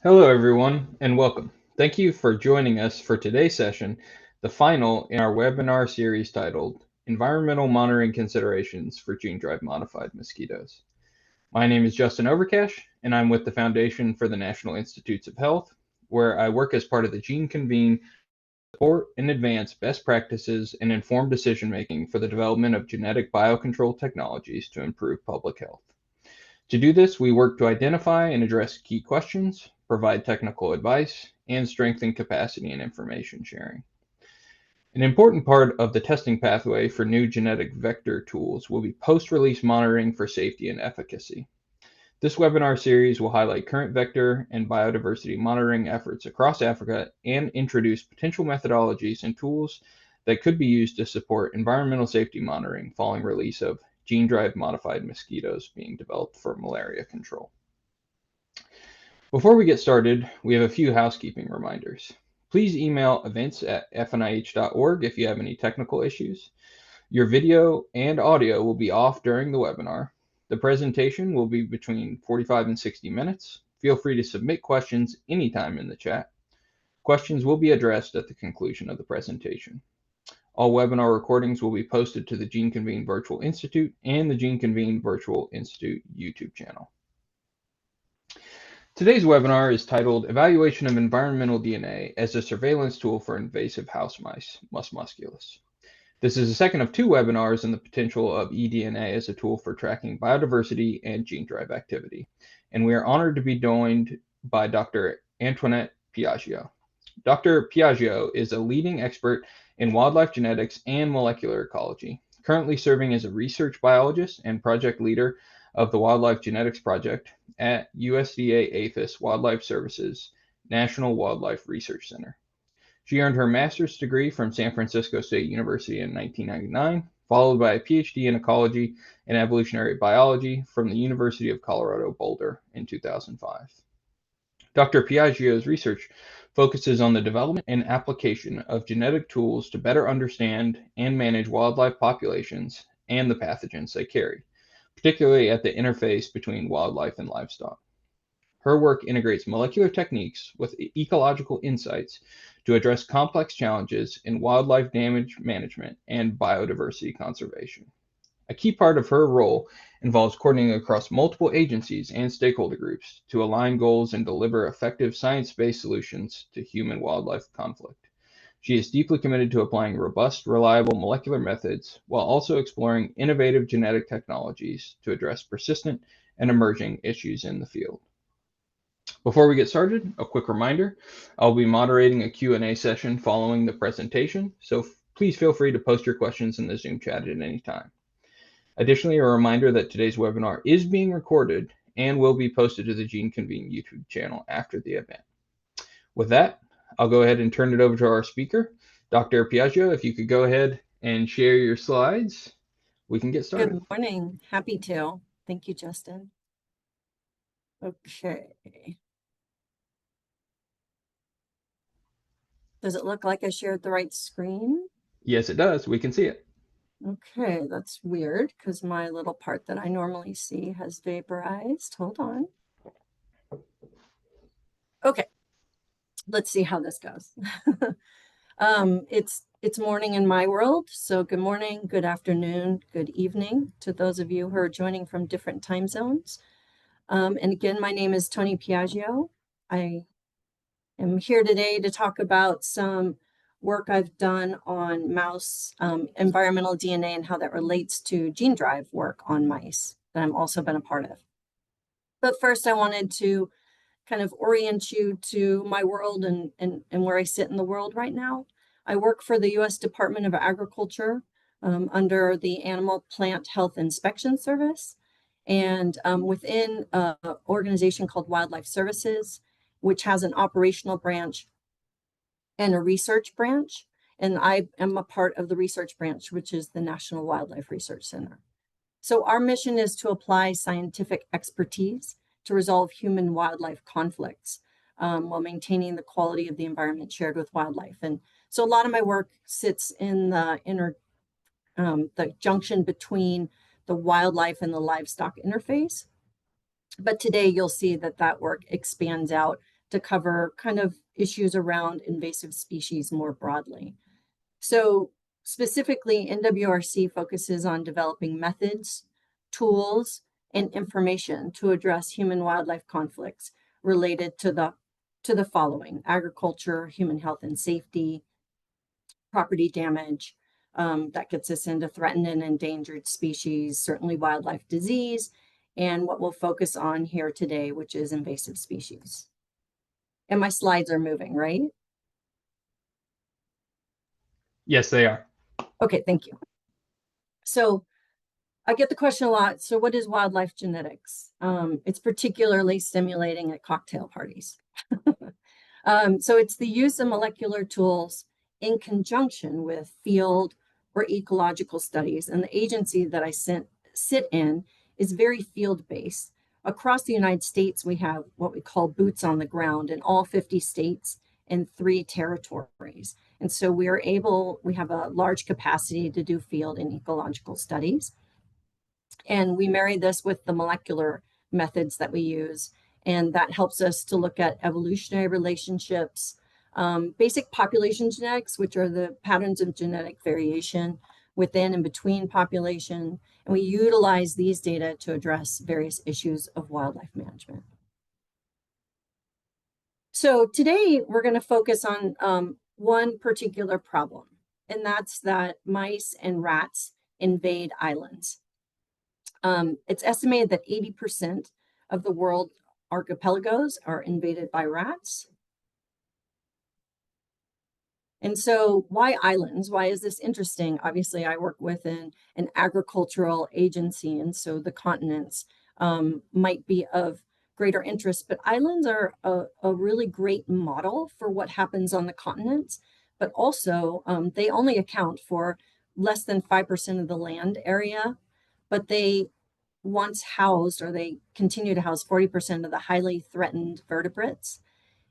Hello, everyone, and welcome. Thank you for joining us for today's session, the final in our webinar series titled Environmental Monitoring Considerations for Gene Drive Modified Mosquitoes. My name is Justin Overcash, and I'm with the Foundation for the National Institutes of Health, where I work as part of the Gene Convene to support and advance best practices and informed decision-making for the development of genetic biocontrol technologies to improve public health. To do this, we work to identify and address key questions, provide technical advice, and strengthen capacity and information sharing. An important part of the testing pathway for new genetic vector tools will be post-release monitoring for safety and efficacy. This webinar series will highlight current vector and biodiversity monitoring efforts across Africa and introduce potential methodologies and tools that could be used to support environmental safety monitoring following release of gene drive modified mosquitoes being developed for malaria control. Before we get started, we have a few housekeeping reminders. Please email events@fnih.org if you have any technical issues. Your video and audio will be off during the webinar. The presentation will be between 45 and 60 minutes. Feel free to submit questions anytime in the chat. Questions will be addressed at the conclusion of the presentation. All webinar recordings will be posted to the Gene Convene Virtual Institute and the Gene Convene Virtual Institute YouTube channel. Today's webinar is titled Evaluation of Environmental DNA as a Surveillance Tool for Invasive House Mice, Mus musculus. This is the second of two webinars on the potential of eDNA as a tool for tracking biodiversity and gene drive activity. And we are honored to be joined by Dr. Antoinette Piaggio. Dr. Piaggio is a leading expert in wildlife genetics and molecular ecology, currently serving as a research biologist and project leader of the Wildlife Genetics Project at USDA APHIS Wildlife Services National Wildlife Research Center. She earned her master's degree from San Francisco State University in 1999, followed by a PhD in ecology and evolutionary biology from the University of Colorado Boulder in 2005. Dr. Piaggio's research focuses on the development and application of genetic tools to better understand and manage wildlife populations and the pathogens they carry, particularly at the interface between wildlife and livestock. Her work integrates molecular techniques with ecological insights to address complex challenges in wildlife damage management and biodiversity conservation. A key part of her role involves coordinating across multiple agencies and stakeholder groups to align goals and deliver effective science-based solutions to human-wildlife conflict. She is deeply committed to applying robust, reliable molecular methods while also exploring innovative genetic technologies to address persistent and emerging issues in the field. Before we get started, a quick reminder, I'll be moderating a Q&A session following the presentation, so please feel free to post your questions in the Zoom chat at any time. Additionally, a reminder that today's webinar is being recorded and will be posted to the Gene Convene YouTube channel after the event. With that, I'll go ahead and turn it over to our speaker, Dr. Piaggio. If you could go ahead and share your slides, we can get started. Good morning. Happy to. Thank you, Justin. Okay. Does it look like I shared the right screen? Yes, it does. We can see it. Okay, that's weird because my little part that I normally see has vaporized. Hold on. Okay, let's see how this goes. It's morning in my world, so good morning, good afternoon, good evening to those of you who are joining from different time zones. And again, my name is Tony Piaggio. I am here today to talk about some work I've done on mouse environmental DNA and how that relates to gene drive work on mice that I've also been a part of. But first, I wanted to kind of orient you to my world and where I sit in the world right now. I work for the U.S. Department of Agriculture under the Animal Plant Health Inspection Service, and within an organization called Wildlife Services, which has an operational branch and a research branch. And I am a part of the research branch, which is the National Wildlife Research Center. So our mission is to apply scientific expertise to resolve human-wildlife conflicts while maintaining the quality of the environment shared with wildlife. And so a lot of my work sits in the the junction between the wildlife and the livestock interface. But today you'll see that that work expands out to cover kind of issues around invasive species more broadly. So specifically, NWRC focuses on developing methods, tools, and information to address human-wildlife conflicts related to the following: agriculture, human health and safety, property damage, that gets us into threatened and endangered species, certainly wildlife disease, and what we'll focus on here today, which is invasive species. And my slides are moving, right? Yes, they are. Okay, thank you. So I get the question a lot. So what is wildlife genetics? It's particularly stimulating at cocktail parties. So it's the use of molecular tools in conjunction with field or ecological studies. And the agency that I sit in is very field-based. Across the United States, we have what we call boots on the ground in all 50 states and 3 territories. And so we have a large capacity to do field and ecological studies. And we marry this with the molecular methods that we use. And that helps us to look at evolutionary relationships, basic population genetics, which are the patterns of genetic variation within and between population. And we utilize these data to address various issues of wildlife management. So today we're going to focus on one particular problem, and that's that mice and rats invade islands. It's estimated that 80% of the world archipelagos are invaded by rats. And so why islands? Why is this interesting? Obviously, I work with an agricultural agency, and so the continents might be of greater interest, but islands are a really great model for what happens on the continents, but also they only account for less than 5% of the land area, but they once housed, or they continue to house 40% of the highly threatened vertebrates,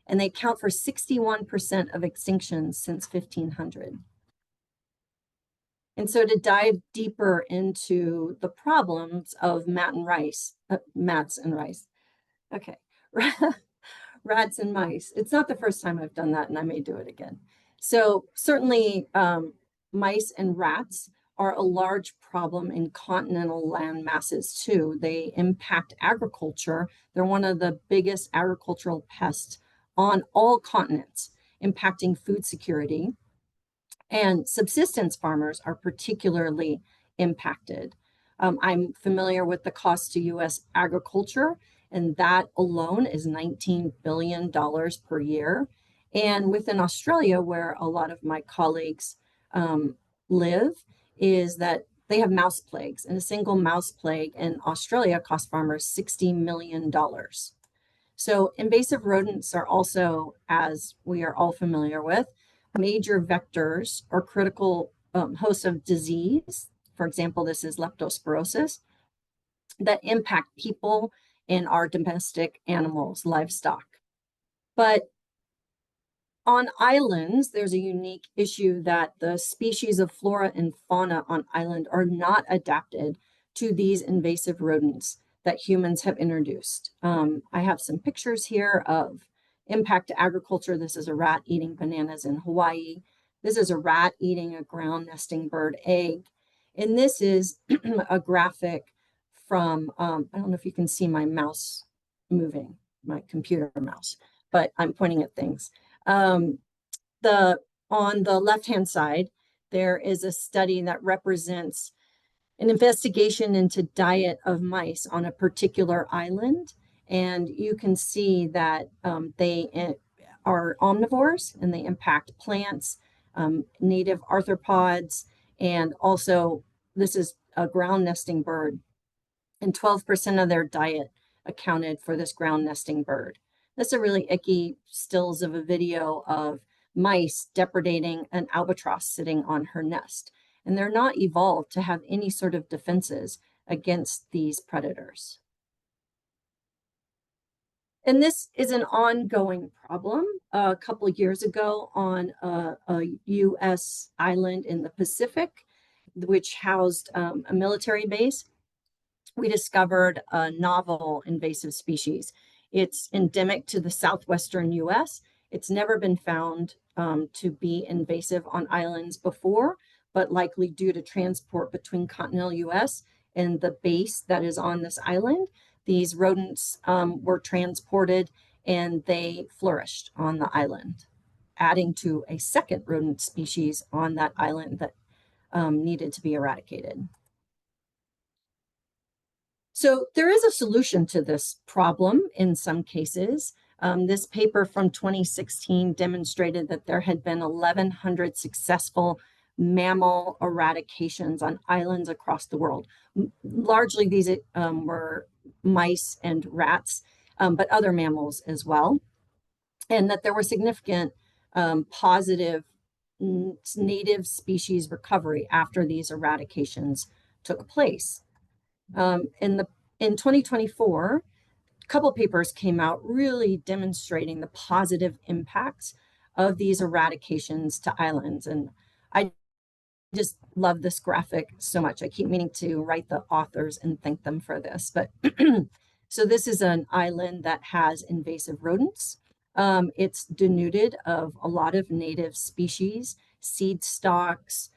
and they account for 61% of extinctions since 1500. And so to dive deeper into the problems of mats and rice. Okay, rats and mice. It's not the first time I've done that, and I may do it again. So certainly mice and rats are a large problem in continental land masses too. They impact agriculture. They're one of the biggest agricultural pests on all continents, impacting food security. And subsistence farmers are particularly impacted. I'm familiar with the cost to US agriculture, and that alone is $19 billion per year. And within Australia, where a lot of my colleagues live, is that they have mouse plagues, and a single mouse plague in Australia costs farmers $60 million. So invasive rodents are also, as we are all familiar with, major vectors or critical hosts of disease. For example, this is leptospirosis, that impact people and our domestic animals, livestock. But on islands, there's a unique issue that the species of flora and fauna on island are not adapted to these invasive rodents that humans have introduced. I have some pictures here of impact to agriculture. This is a rat eating bananas in Hawaii. This is a rat eating a ground nesting bird egg. And this is a graphic from, I don't know if you can see my mouse moving, my computer mouse, but I'm pointing at things. On the left-hand side, there is a study that represents an investigation into diet of mice on a particular island. And you can see that they are omnivores, and they impact plants, native arthropods, and also this is a ground nesting bird. And 12% of their diet accounted for this ground nesting bird. That's a really icky stills of a video of mice depredating an albatross sitting on her nest. And they're not evolved to have any sort of defenses against these predators. And this is an ongoing problem. A couple of years ago on a US island in the Pacific, which housed a military base, we discovered a novel invasive species. It's endemic to the southwestern US. It's never been found to be invasive on islands before, but likely due to transport between continental US and the base that is on this island, these rodents were transported and they flourished on the island, adding to a second rodent species on that island that needed to be eradicated. So there is a solution to this problem in some cases. This paper from 2016 demonstrated that there had been 1,100 successful mammal eradications on islands across the world. Largely these were mice and rats, but other mammals as well. And that there were significant positive native species recovery after these eradications took place. In 2024, a couple papers came out really demonstrating the positive impacts of these eradications to islands. And I just love this graphic so much. I keep meaning to write the authors and thank them for this. But so this is an island that has invasive rodents. It's denuded of a lot of native species, seed stalks,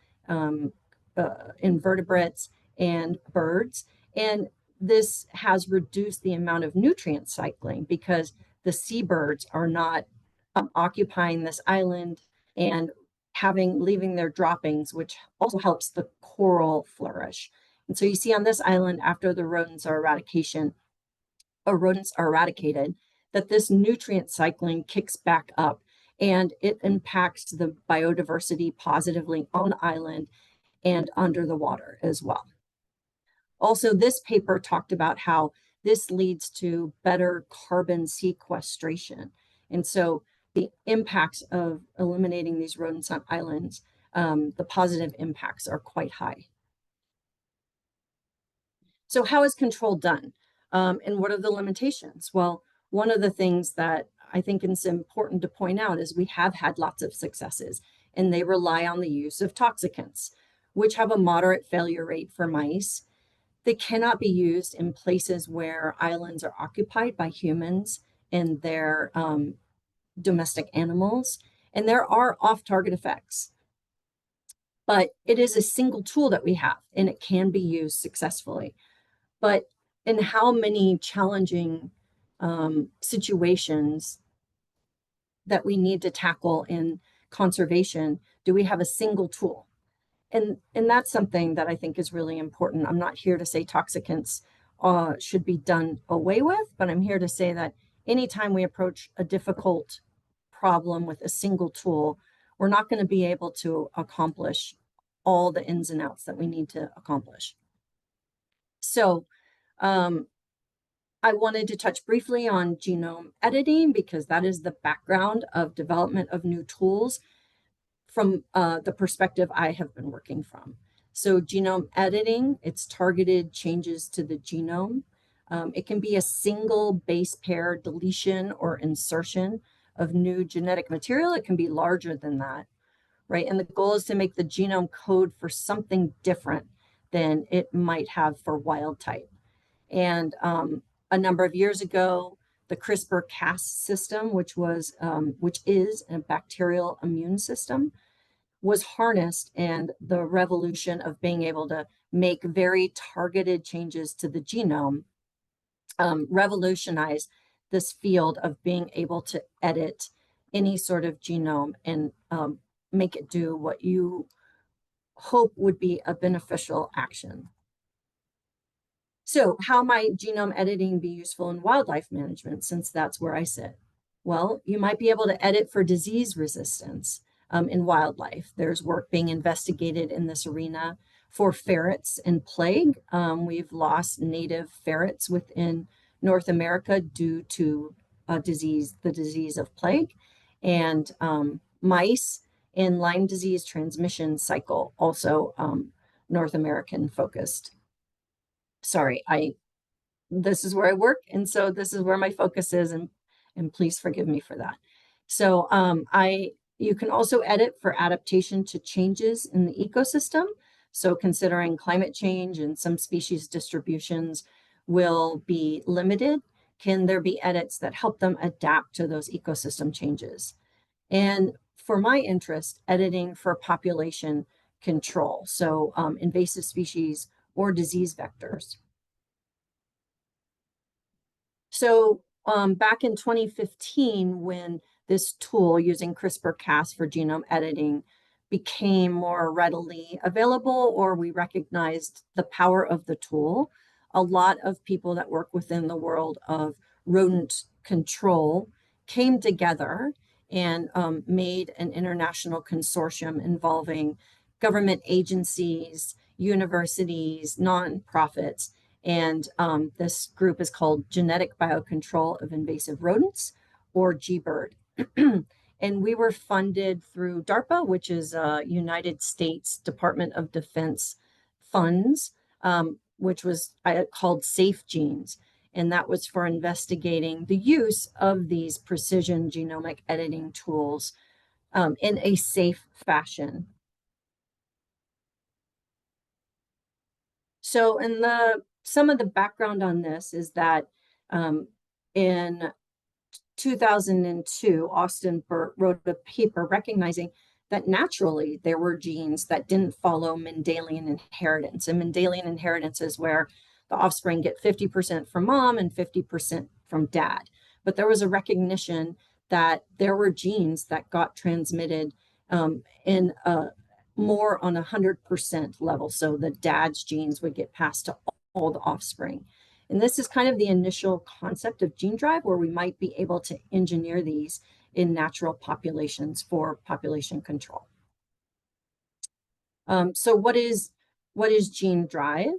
invertebrates, and birds. And this has reduced the amount of nutrient cycling because the seabirds are not occupying this island and leaving their droppings, which also helps the coral flourish. And so you see on this island, after the rodents are eradicated, that this nutrient cycling kicks back up and it impacts the biodiversity positively on the island and under the water as well. Also, this paper talked about how this leads to better carbon sequestration. And so the impacts of eliminating these rodents on islands, the positive impacts are quite high. So how is control done? And what are the limitations? Well, one of the things that I think is important to point out is we have had lots of successes, and they rely on the use of toxicants, which have a moderate failure rate for mice. They cannot be used in places where islands are occupied by humans and their domestic animals, and there are off-target effects. But it is a single tool that we have, and it can be used successfully. But in how many challenging situations that we need to tackle in conservation do we have a single tool? And that's something that I think is really important. I'm not here to say toxicants should be done away with, but I'm here to say that anytime we approach a difficult problem with a single tool, we're not going to be able to accomplish all the ins and outs that we need to accomplish. So I wanted to touch briefly on genome editing because that is the background of development of new tools from the perspective I have been working from. So genome editing, it's targeted changes to the genome. It can be a single base pair deletion or insertion of new genetic material. It can be larger than that, right? And the goal is to make the genome code for something different than it might have for wild type. And a number of years ago, the CRISPR-Cas system, which is a bacterial immune system, was harnessed, and the revolution of being able to make very targeted changes to the genome revolutionized this field of being able to edit any sort of genome and make it do what you hope would be a beneficial action. So how might genome editing be useful in wildlife management, since that's where I sit? Well, you might be able to edit for disease resistance in wildlife. There's work being investigated in this arena for ferrets and plague. We've lost native ferrets within North America due to the disease of plague, and mice in Lyme disease transmission cycle, also North American focused. Sorry, this is where I work, and so this is where my focus is, and please forgive me for that. So you can also edit for adaptation to changes in the ecosystem. So considering climate change and some species distributions will be limited, can there be edits that help them adapt to those ecosystem changes? And for my interest, editing for population control, so invasive species or disease vectors. So back in 2015, when this tool using CRISPR-Cas for genome editing became more readily available, or we recognized the power of the tool, a lot of people that work within the world of rodent control came together and made an international consortium involving government agencies, universities, nonprofits, and this group is called Genetic Biocontrol of Invasive Rodents, or GBIRD. And we were funded through DARPA, which is United States Department of Defense funds, which was called Safe Genes. And that was for investigating the use of these precision genomic editing tools in a safe fashion. So some of the background on this is that in 2002, Austin Burt wrote a paper recognizing that naturally there were genes that didn't follow Mendelian inheritance. And Mendelian inheritance is where the offspring get 50% from mom and 50% from dad. But there was a recognition that there were genes that got transmitted in more on 100% level. So the dad's genes would get passed to all the offspring. And this is kind of the initial concept of gene drive, where we might be able to engineer these in natural populations for population control. So what is gene drive?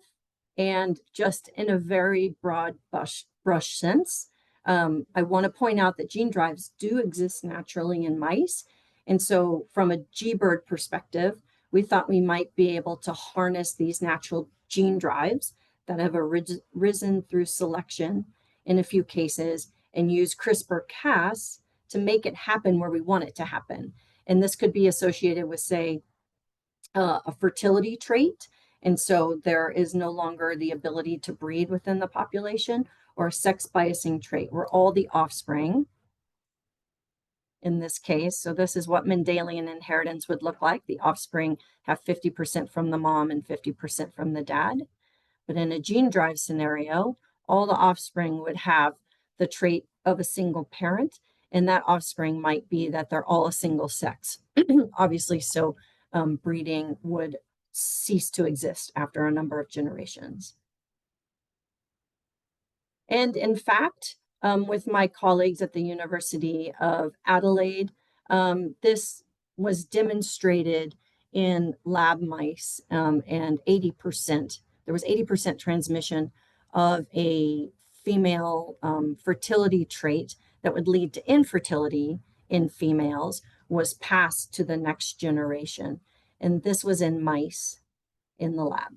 And just in a very broad brush sense, I want to point out that gene drives do exist naturally in mice. And so from a GBIRD perspective, we thought we might be able to harness these natural gene drives that have arisen through selection in a few cases and use CRISPR-Cas to make it happen where we want it to happen. And this could be associated with, say, a fertility trait. And so there is no longer the ability to breed within the population, or a sex biasing trait where all the offspring, in this case, so this is what Mendelian inheritance would look like. The offspring have 50% from the mom and 50% from the dad. But in a gene drive scenario, all the offspring would have the trait of a single parent, and that offspring might be that they're all a single sex. Obviously, so breeding would cease to exist after a number of generations. And in fact, with my colleagues at the University of Adelaide, this was demonstrated in lab mice, and 80%. There was 80% transmission of a female fertility trait that would lead to infertility in females was passed to the next generation. And this was in mice in the lab.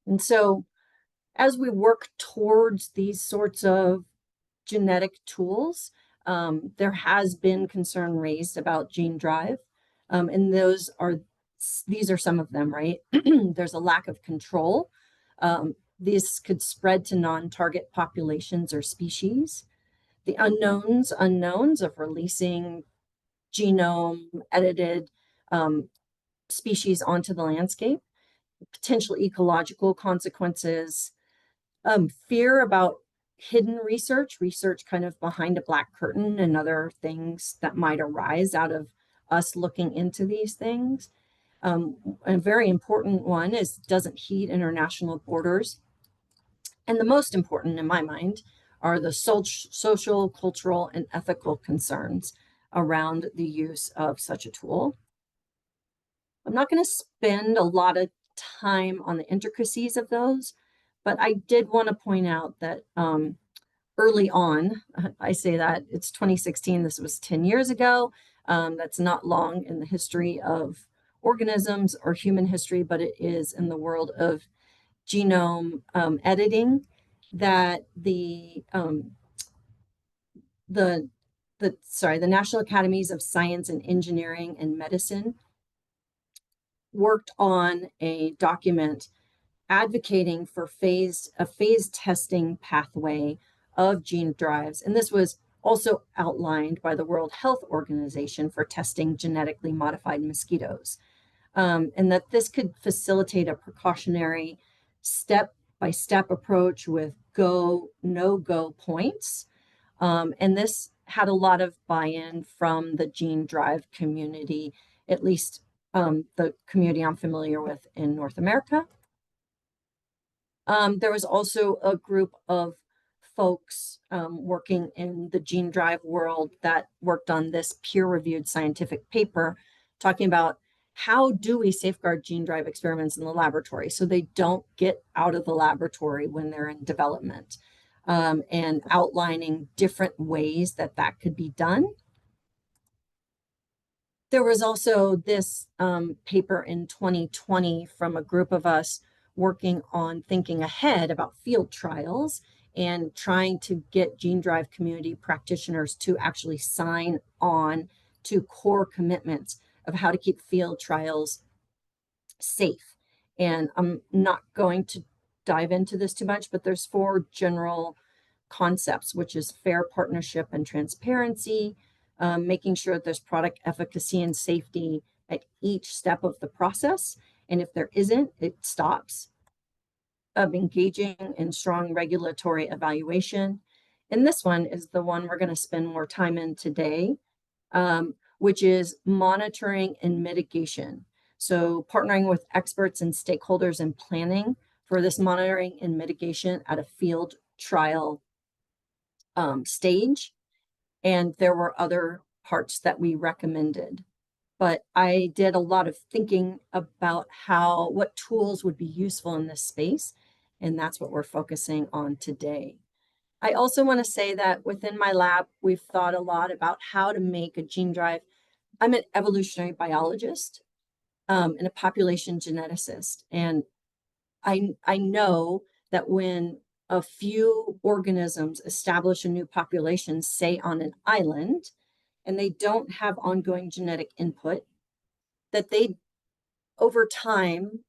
And so as we work towards these sorts of genetic tools, there has been concern raised about gene drive. And these are some of them, right? There's a lack of control. This could spread to non-target populations or species. The unknowns of releasing genome edited species onto the landscape, potential ecological consequences, fear about hidden research kind of behind a black curtain, and other things that might arise out of us looking into these things. A very important one is doesn't heed international borders. And the most important in my mind are the social, cultural, and ethical concerns around the use of such a tool. I'm not going to spend a lot of time on the intricacies of those, but I did want to point out that early on, I say that it's 2016, this was 10 years ago. That's not long in the history of organisms or human history, but it is in the world of genome editing, that the National Academies of Science and Engineering and Medicine worked on a document advocating for a phased testing pathway of gene drives. And this was also outlined by the World Health Organization for testing genetically modified mosquitoes. And that this could facilitate a precautionary step-by-step approach with go, no-go points. And this had a lot of buy-in from the gene drive community, at least the community I'm familiar with in North America. There was also a group of folks working in the gene drive world that worked on this peer-reviewed scientific paper talking about how do we safeguard gene drive experiments in the laboratory so they don't get out of the laboratory when they're in development, and outlining different ways that that could be done. There was also this paper in 2020 from a group of us working on thinking ahead about field trials and trying to get gene drive community practitioners to actually sign on to core commitments of how to keep field trials safe. And I'm not going to dive into this too much, but there's 4 general concepts, which is fair partnership and transparency, making sure that there's product efficacy and safety at each step of the process. And if there isn't, it stops. Engaging in strong regulatory evaluation. And this one is the one we're going to spend more time in today, which is monitoring and mitigation. So partnering with experts and stakeholders in planning for this monitoring and mitigation at a field trial stage. And there were other parts that we recommended. But I did a lot of thinking about what tools would be useful in this space. And that's what we're focusing on today. I also want to say that within my lab, we've thought a lot about how to make a gene drive. I'm an evolutionary biologist and a population geneticist. And I know that when a few organisms establish a new population, say on an island, and they don't have ongoing genetic input, that they, over time,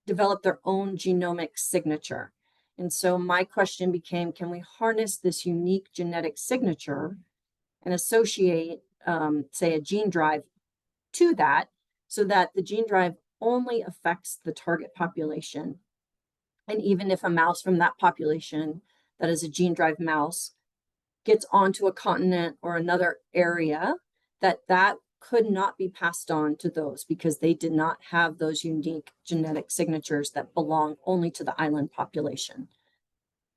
develop their own genomic signature. And so my question became, can we harness this unique genetic signature and associate, say, a gene drive to that so that the gene drive only affects the target population? And even if a mouse from that population, that is a gene drive mouse, gets onto a continent or another area, that could not be passed on to those because they did not have those unique genetic signatures that belong only to the island population.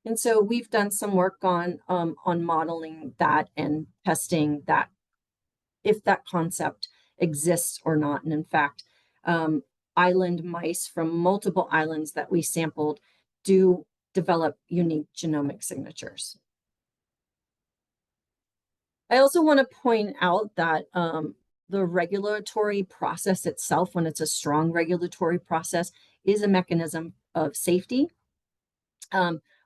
And so we've done some work on modeling that and testing that, if that concept exists or not. And in fact, island mice from multiple islands that we sampled do develop unique genomic signatures. I also want to point out that the regulatory process itself, when it's a strong regulatory process, is a mechanism of safety.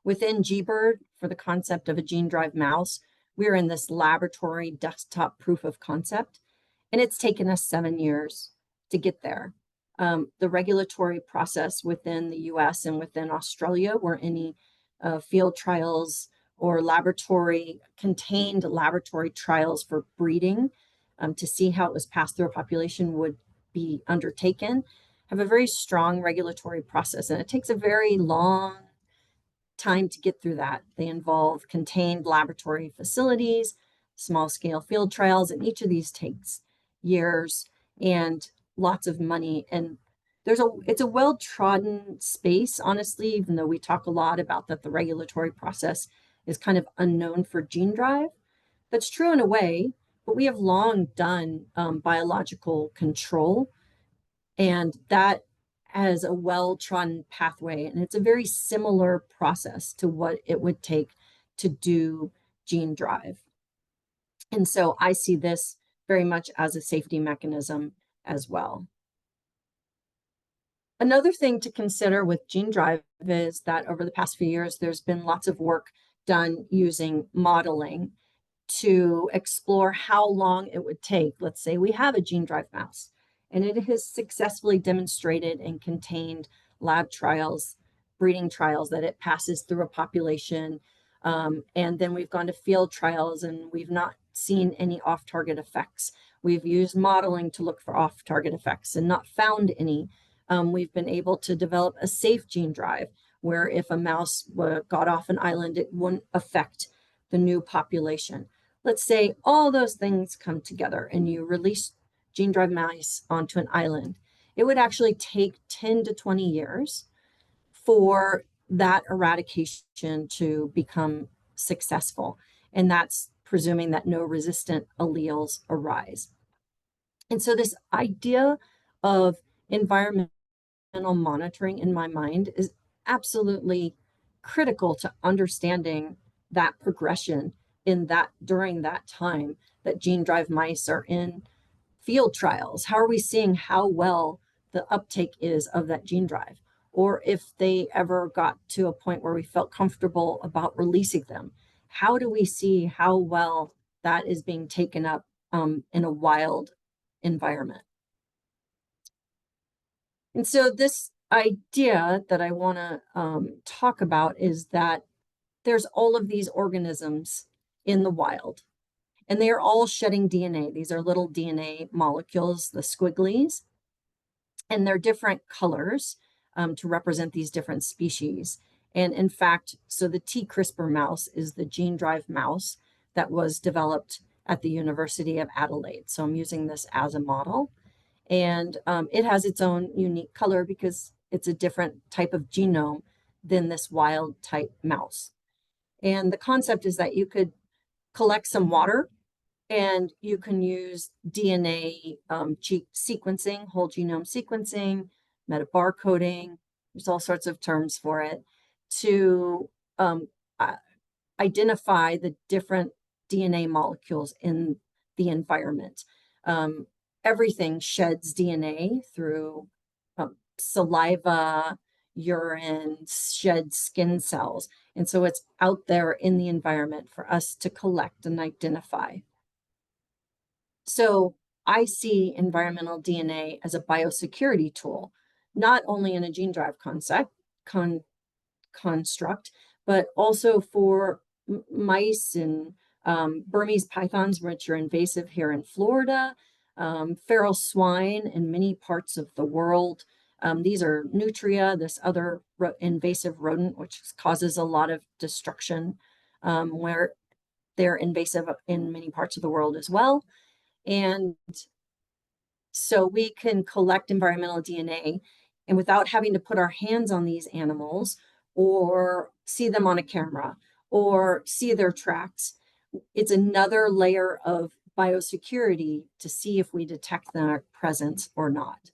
Within GBIRD, for the concept of a gene drive mouse, we're in this laboratory desktop proof of concept, and it's taken us 7 years to get there. The regulatory process within the US and within Australia, where any field trials or contained laboratory trials for breeding to see how it was passed through a population would be undertaken, have a very strong regulatory process. And it takes a very long time to get through that. They involve contained laboratory facilities, small scale field trials, and each of these takes years and lots of money. And it's a well-trodden space, honestly, even though we talk a lot about that the regulatory process is kind of unknown for gene drive. That's true in a way, but we have long done biological control, and that has a well-trodden pathway, and it's a very similar process to what it would take to do gene drive. And so I see this very much as a safety mechanism as well. Another thing to consider with gene drive is that over the past few years, there's been lots of work done using modeling to explore how long it would take. Let's say we have a gene drive mouse, and it has successfully demonstrated in contained lab trials breeding trials that it passes through a population. And then we've gone to field trials and we've not seen any off-target effects. We've used modeling to look for off-target effects and not found any. We've been able to develop a safe gene drive where if a mouse got off an island, it wouldn't affect the new population. Let's say all those things come together and you release gene drive mice onto an island. It would actually take 10 to 20 years for that eradication to become successful. And that's presuming that no resistant alleles arise. And so this idea of environmental monitoring in my mind is absolutely critical to understanding that progression in that during that time that gene drive mice are in field trials. How are we seeing how well the uptake is of that gene drive? Or if they ever got to a point where we felt comfortable about releasing them, how do we see how well that is being taken up in a wild environment? And so this idea that I want to talk about is that there's all of these organisms in the wild, and they are all shedding DNA. These are little DNA molecules, the squigglies, and they're different colors to represent these different species. And in fact, so the T. CRISPR mouse is the gene drive mouse that was developed at the University of Adelaide. So I'm using this as a model. And it has its own unique color because it's a different type of genome than this wild type mouse. And the concept is that you could collect some water and you can use DNA sequencing, whole genome sequencing, metabarcoding, there's all sorts of terms for it, to identify the different DNA molecules in the environment. Everything sheds DNA through saliva, urine, shed skin cells. And so it's out there in the environment for us to collect and identify. So I see environmental DNA as a biosecurity tool, not only in a gene drive construct, but also for mice and Burmese pythons, which are invasive here in Florida, feral swine in many parts of the world. These are nutria, this other invasive rodent, which causes a lot of destruction, where they're invasive in many parts of the world as well. And so we can collect environmental DNA, and without having to put our hands on these animals or see them on a camera or see their tracks, it's another layer of biosecurity to see if we detect their presence or not.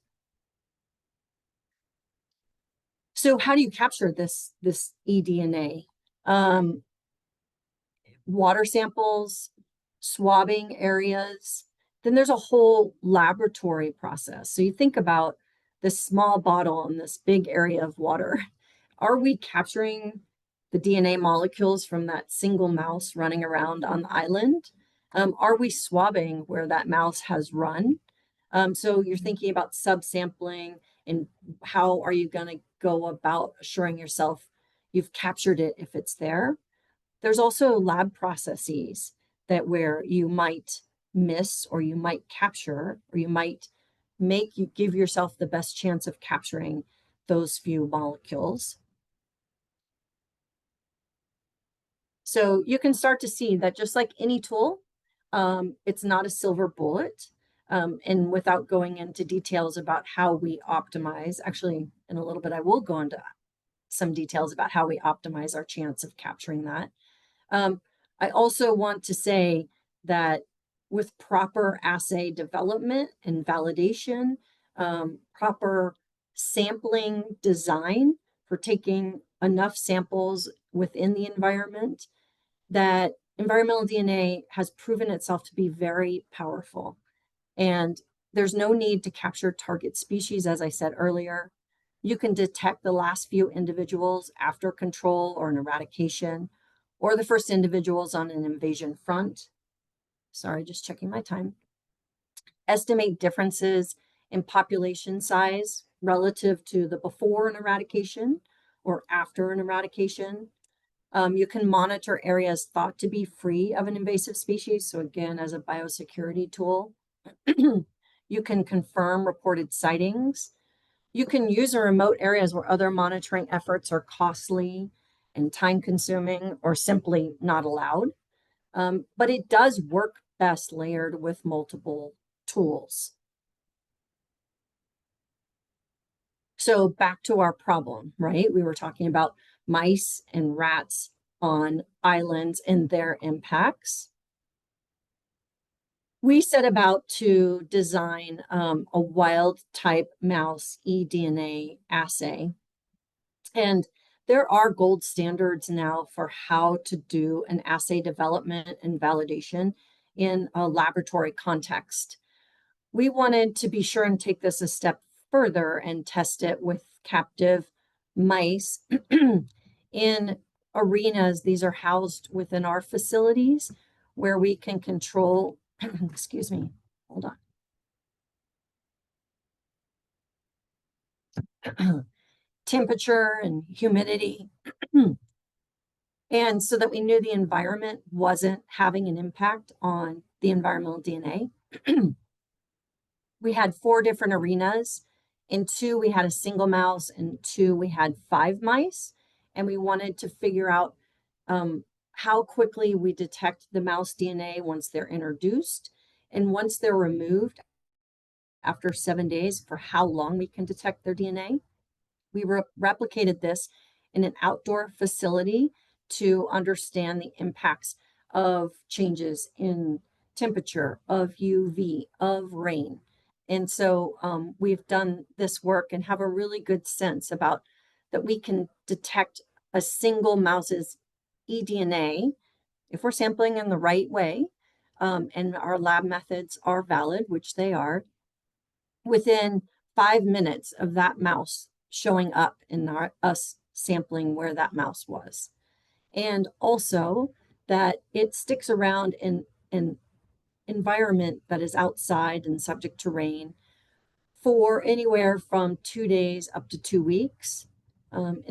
So how do you capture this eDNA? Water samples, swabbing areas, then there's a whole laboratory process. So you think about this small bottle and this big area of water. Are we capturing the DNA molecules from that single mouse running around on the island? Are we swabbing where that mouse has run? So you're thinking about subsampling and how are you going to go about assuring yourself you've captured it if it's there? There's also lab processes that where you might miss or you might capture or you might give yourself the best chance of capturing those few molecules. So you can start to see that just like any tool, it's not a silver bullet. And without going into details about how we optimize, actually in a little bit I will go into some details about how we optimize our chance of capturing that. I also want to say that with proper assay development and validation, proper sampling design for taking enough samples within the environment, that environmental DNA has proven itself to be very powerful. And there's no need to capture target species, as I said earlier. You can detect the last few individuals after control or an eradication, or the first individuals on an invasion front. Sorry, just checking my time. Estimate differences in population size relative to the before an eradication or after an eradication. You can monitor areas thought to be free of an invasive species. So again, as a biosecurity tool, you can confirm reported sightings. You can use remote areas where other monitoring efforts are costly and time consuming or simply not allowed. But it does work best layered with multiple tools. So back to our problem, right? We were talking about mice and rats on islands and their impacts. We set about to design a wild type mouse eDNA assay. And there are gold standards now for how to do an assay development and validation in a laboratory context. We wanted to be sure and take this a step further and test it with captive mice in arenas. These are housed within our facilities where we can control, excuse me, hold on, temperature and humidity. And so that we knew the environment wasn't having an impact on the environmental DNA. We had 4 different arenas. In 2, we had a single mouse, and 2, we had 5 mice. And we wanted to figure out how quickly we detect the mouse DNA once they're introduced, and once they're removed after 7 days, for how long we can detect their DNA. We replicated this in an outdoor facility to understand the impacts of changes in temperature, of UV, of rain. And so we've done this work and have a really good sense about that we can detect a single mouse's eDNA if we're sampling in the right way, and our lab methods are valid, which they are, within 5 minutes of that mouse showing up in us sampling where that mouse was. And also that it sticks around in an environment that is outside and subject to rain for anywhere from 2 days up to 2 weeks. An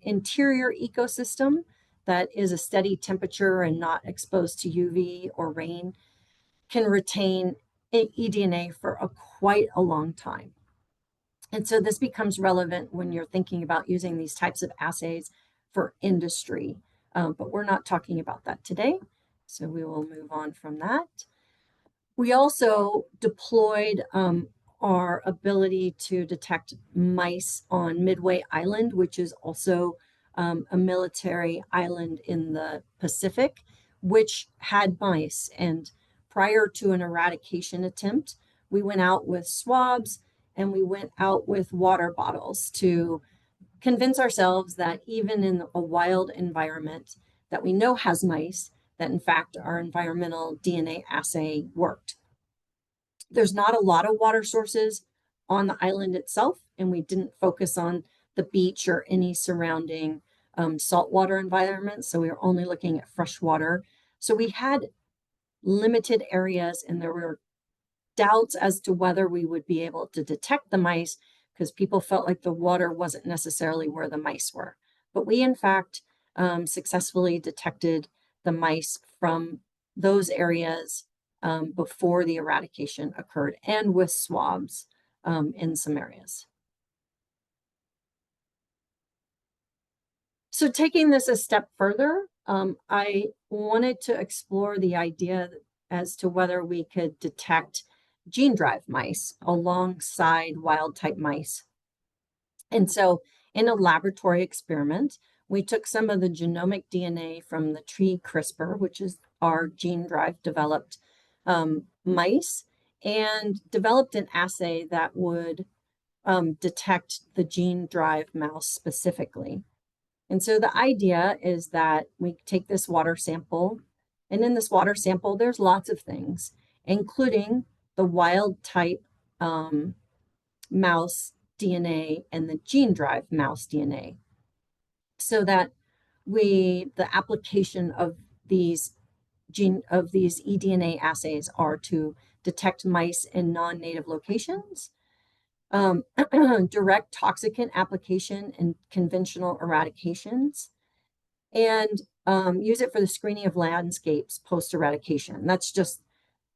interior ecosystem that is a steady temperature and not exposed to UV or rain can retain eDNA for quite a long time. And so this becomes relevant when you're thinking about using these types of assays for industry. But we're not talking about that today, so we will move on from that. We also deployed our ability to detect mice on Midway Island, which is also a military island in the Pacific, which had mice. And prior to an eradication attempt, we went out with swabs and we went out with water bottles to convince ourselves that even in a wild environment that we know has mice, that in fact our environmental DNA assay worked. There's not a lot of water sources on the island itself, and we didn't focus on the beach or any surrounding saltwater environments, so we were only looking at freshwater. So we had limited areas, and there were doubts as to whether we would be able to detect the mice because people felt like the water wasn't necessarily where the mice were. But we, in fact, successfully detected the mice from those areas before the eradication occurred, and with swabs in some areas. So taking this a step further, I wanted to explore the idea as to whether we could detect gene drive mice alongside wild type mice. And so in a laboratory experiment, we took some of the genomic DNA from the tree CRISPR, which is our gene drive developed mice, and developed an assay that would detect the gene drive mouse specifically. And so the idea is that we take this water sample, and in this water sample, there's lots of things, including the wild type mouse DNA and the gene drive mouse DNA, so that the application of these eDNA assays are to detect mice in non-native locations, direct toxicant application and conventional eradications, and use it for the screening of landscapes post-eradication. That's just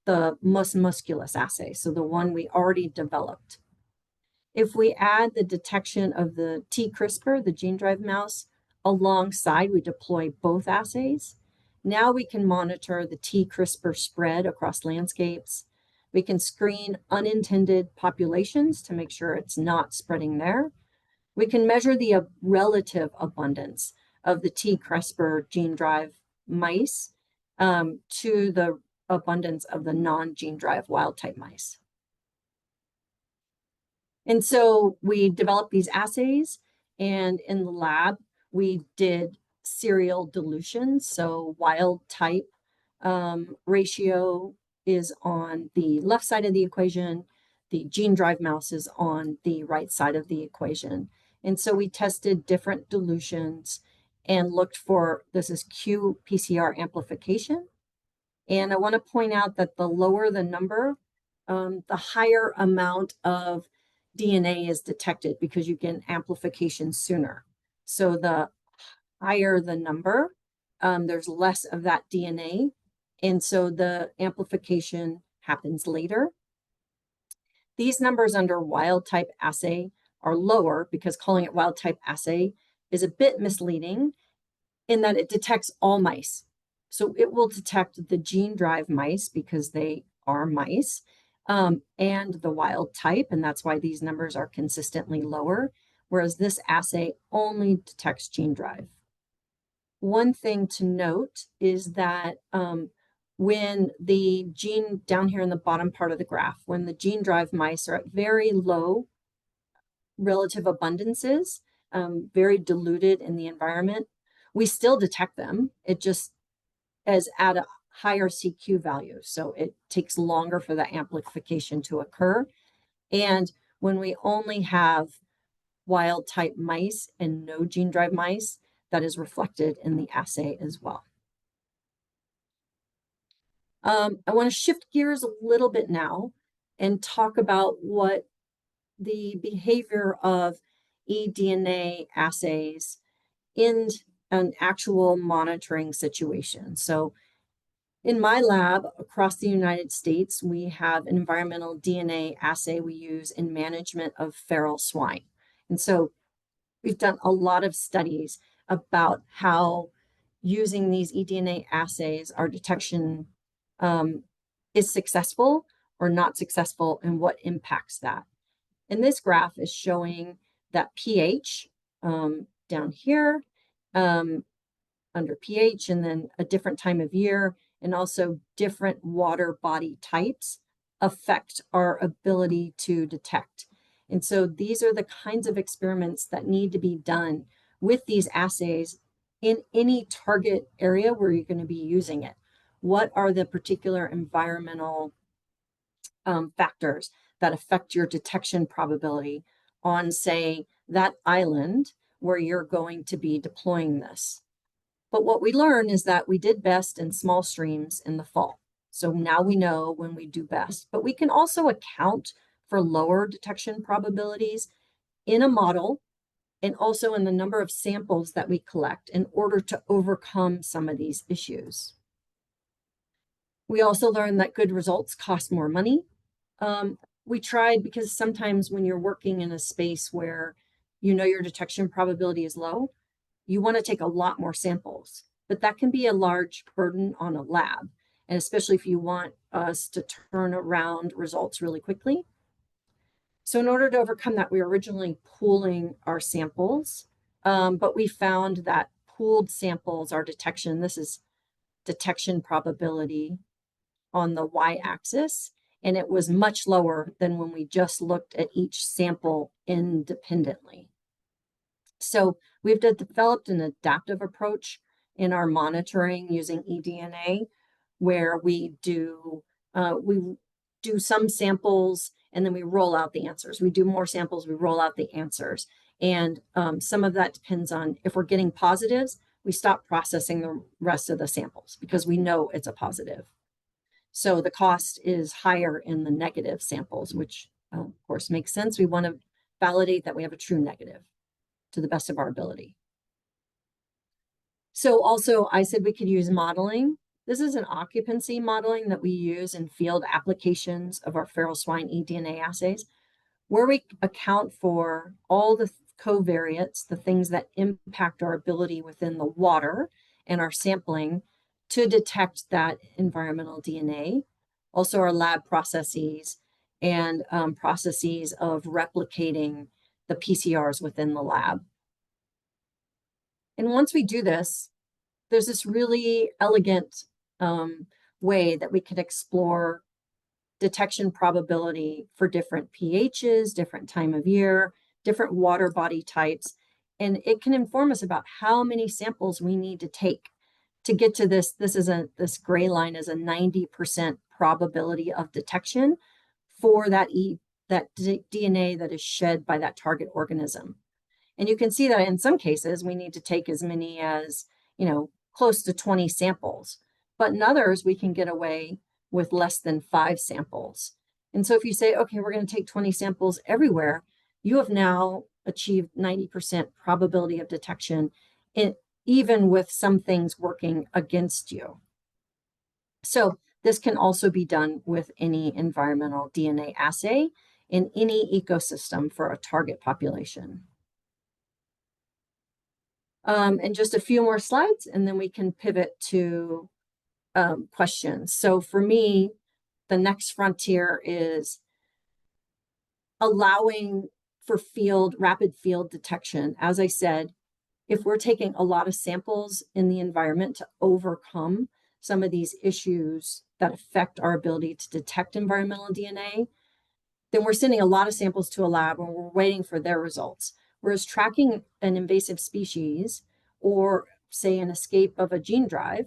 the Mus musculus assay, so the one we already developed. If we add the detection of the T CRISPR, the gene-drive mouse, alongside, we deploy both assays. Now we can monitor the T CRISPR spread across landscapes. We can screen unintended populations to make sure it's not spreading there. We can measure the relative abundance of the T CRISPR gene-drive mice to the abundance of the non-gene-drive wild-type mice. And so we developed these assays, and in the lab, we did serial dilution. So wild-type ratio is on the left side of the equation. The gene-drive mouse is on the right side of the equation. And so we tested different dilutions and looked for, this is qPCR amplification. And I want to point out that the lower the number, the higher amount of DNA is detected because you get amplification sooner. So the higher the number, there's less of that DNA. And so the amplification happens later. These numbers under wild type assay are lower because calling it wild type assay is a bit misleading in that it detects all mice. So it will detect the gene drive mice because they are mice, and the wild type, and that's why these numbers are consistently lower, whereas this assay only detects gene drive. One thing to note is that when the gene, down here in the bottom part of the graph, when the gene drive mice are at very low relative abundances, very diluted in the environment, we still detect them. It just is at a higher CQ value. So it takes longer for the amplification to occur. And when we only have wild type mice and no gene drive mice, that is reflected in the assay as well. I want to shift gears a little bit now and talk about what the behavior of eDNA assays in an actual monitoring situation. So in my lab across the United States, we have an environmental DNA assay we use in management of feral swine. And so we've done a lot of studies about how using these eDNA assays, our detection is successful or not successful and what impacts that. And this graph is showing that pH down here under pH, and then a different time of year, and also different water body types affect our ability to detect. And so these are the kinds of experiments that need to be done with these assays in any target area where you're going to be using it. What are the particular environmental factors that affect your detection probability on, say, that island where you're going to be deploying this? But what we learned is that we did best in small streams in the fall. So now we know when we do best, but we can also account for lower detection probabilities in a model and also in the number of samples that we collect in order to overcome some of these issues. We also learned that good results cost more money. We tried, because sometimes when you're working in a space where you know your detection probability is low, you want to take a lot more samples, but that can be a large burden on a lab, and especially if you want us to turn around results really quickly. So in order to overcome that, we were originally pooling our samples, but we found that pooled samples, our detection, this is detection probability on the y-axis, and it was much lower than when we just looked at each sample independently. So we've developed an adaptive approach in our monitoring using eDNA, where we do some samples and then we roll out the answers. We do more samples, we roll out the answers. And some of that depends on if we're getting positives, we stop processing the rest of the samples because we know it's a positive. So the cost is higher in the negative samples, which of course, makes sense. We want to validate that we have a true negative to the best of our ability. So also, I said we could use modeling. This is an occupancy modeling that we use in field applications of our feral swine eDNA assays, where we account for all the covariates, the things that impact our ability within the water and our sampling to detect that environmental DNA. Also our lab processes and processes of replicating the PCRs within the lab. And once we do this, there's this really elegant way that we can explore detection probability for different pHs, different time of year, different water body types. And it can inform us about how many samples we need to take to get to this. This gray line is a 90% probability of detection for that DNA that is shed by that target organism. And you can see that in some cases, we need to take as many as, close to 20 samples. But in others, we can get away with less than 5 samples. And so if you say, okay, we're going to take 20 samples everywhere, you have now achieved 90% probability of detection, even with some things working against you. So this can also be done with any environmental DNA assay in any ecosystem for a target population. And just a few more slides, and then we can pivot to questions. So for me, the next frontier is allowing for rapid field detection. As I said, if we're taking a lot of samples in the environment to overcome some of these issues that affect our ability to detect environmental DNA, then we're sending a lot of samples to a lab and we're waiting for their results. Whereas tracking an invasive species or, say, an escape of a gene drive,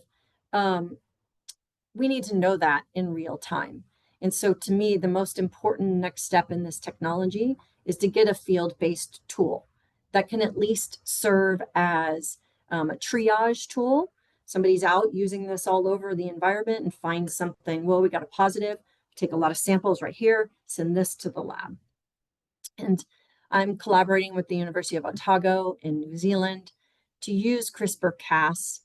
we need to know that in real time. And so to me, the most important next step in this technology is to get a field-based tool that can at least serve as a triage tool. Somebody's out using this all over the environment and finds something, well, we got a positive, take a lot of samples right here, send this to the lab. And I'm collaborating with the University of Otago in New Zealand to use CRISPR-Cas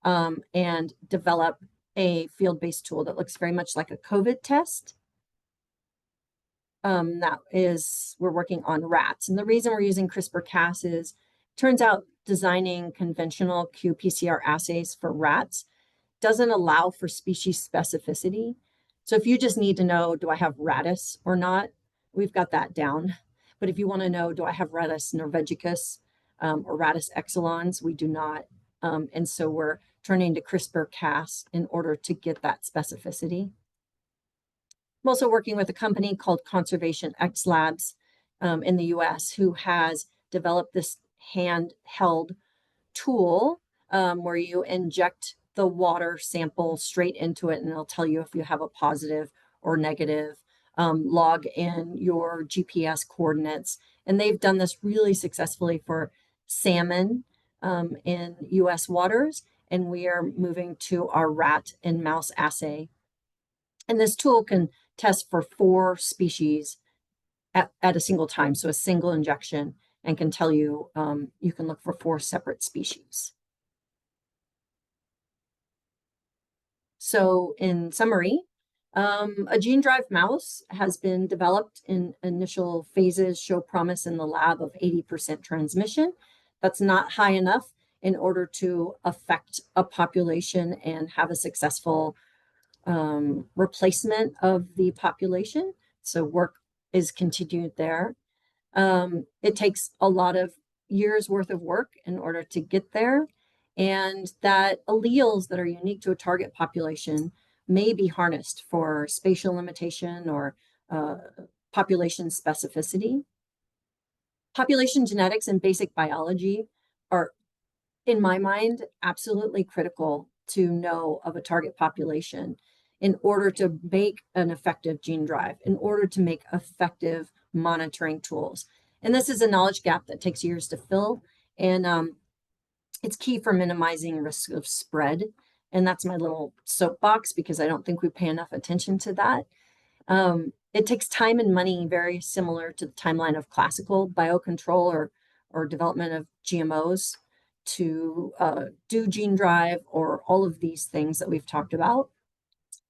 and develop a field-based tool that looks very much like a COVID test. We're working on rats. And the reason we're using CRISPR-Cas is, turns out designing conventional qPCR assays for rats doesn't allow for species specificity. So if you just need to know, do I have Rattus or not? We've got that down. But if you want to know, do I have Rattus norvegicus or Rattus excellens? We do not. And so we're turning to CRISPR-Cas in order to get that specificity. I'm also working with a company called Conservation X Labs in the US, who has developed this handheld tool where you inject the water sample straight into it, and it'll tell you if you have a positive or negative, log in your GPS coordinates. And they've done this really successfully for salmon in US waters, and we are moving to our rat and mouse assay. And this tool can test for 4 species at a single time, so a single injection, and can tell you, you can look for 4 separate species. So in summary, a gene drive mouse has been developed in initial phases, show promise in the lab of 80% transmission. That's not high enough in order to affect a population and have a successful replacement of the population. So work is continued there. It takes a lot of years worth of work in order to get there, and that alleles that are unique to a target population may be harnessed for spatial limitation or population specificity. Population genetics and basic biology are, in my mind, absolutely critical to know of a target population in order to make an effective gene drive, in order to make effective monitoring tools. And this is a knowledge gap that takes years to fill, and it's key for minimizing risk of spread. And that's my little soapbox, because I don't think we pay enough attention to that. It takes time and money very similar to the timeline of classical biocontrol or development of GMOs to do gene drive or all of these things that we've talked about.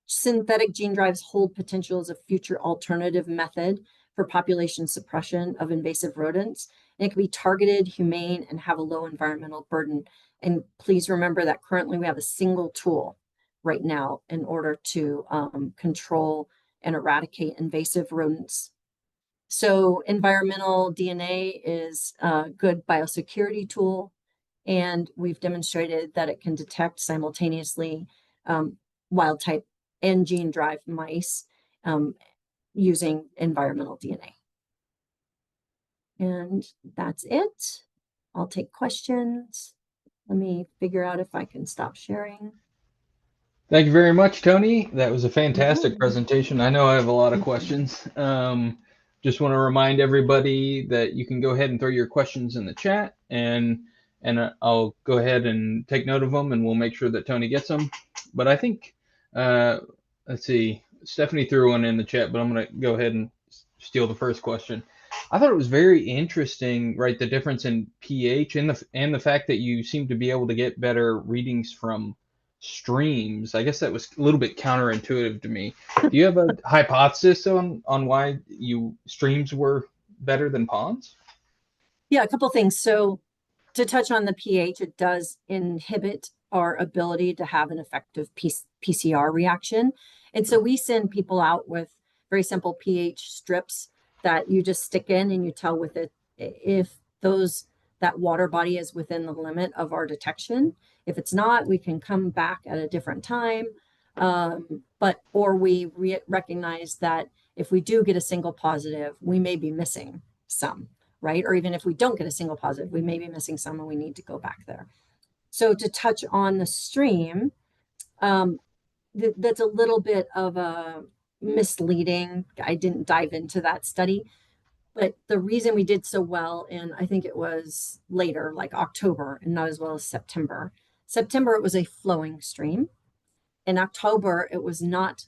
Synthetic gene drives hold potential as a future alternative method for population suppression of invasive rodents. And it can be targeted, humane, and have a low environmental burden. And please remember that currently we have a single tool right now in order to control and eradicate invasive rodents. So environmental DNA is a good biosecurity tool, and we've demonstrated that it can detect simultaneously wild type and gene drive mice using environmental DNA. And that's it. I'll take questions. Let me figure out if I can stop sharing. Thank you very much, Tony. That was a fantastic presentation. I know I have a lot of questions. Just want to remind everybody that you can go ahead and throw your questions in the chat, and I'll go ahead and take note of them, and we'll make sure that Tony gets them. But I think, let's see, Stephanie threw one in the chat, but I'm going to go ahead and steal the first question. I thought it was very interesting, right, the difference in pH and the fact that you seem to be able to get better readings from streams. I guess that was a little bit counterintuitive to me. Do you have a hypothesis on why streams were better than ponds? Yeah, a couple things. So to touch on the pH, it does inhibit our ability to have an effective PCR reaction. And so we send people out with very simple pH strips that you just stick in, and you tell with it if that water body is within the limit of our detection. If it's not, we can come back at a different time. Or we recognize that if we do get a single positive, we may be missing some, right? Or even if we don't get a single positive, we may be missing some and we need to go back there. So to touch on the stream, that's a little bit of a misleading. I didn't dive into that study. But the reason we did so well in, I think it was later, like October, and not as well as September. September, it was a flowing stream. In October, it was not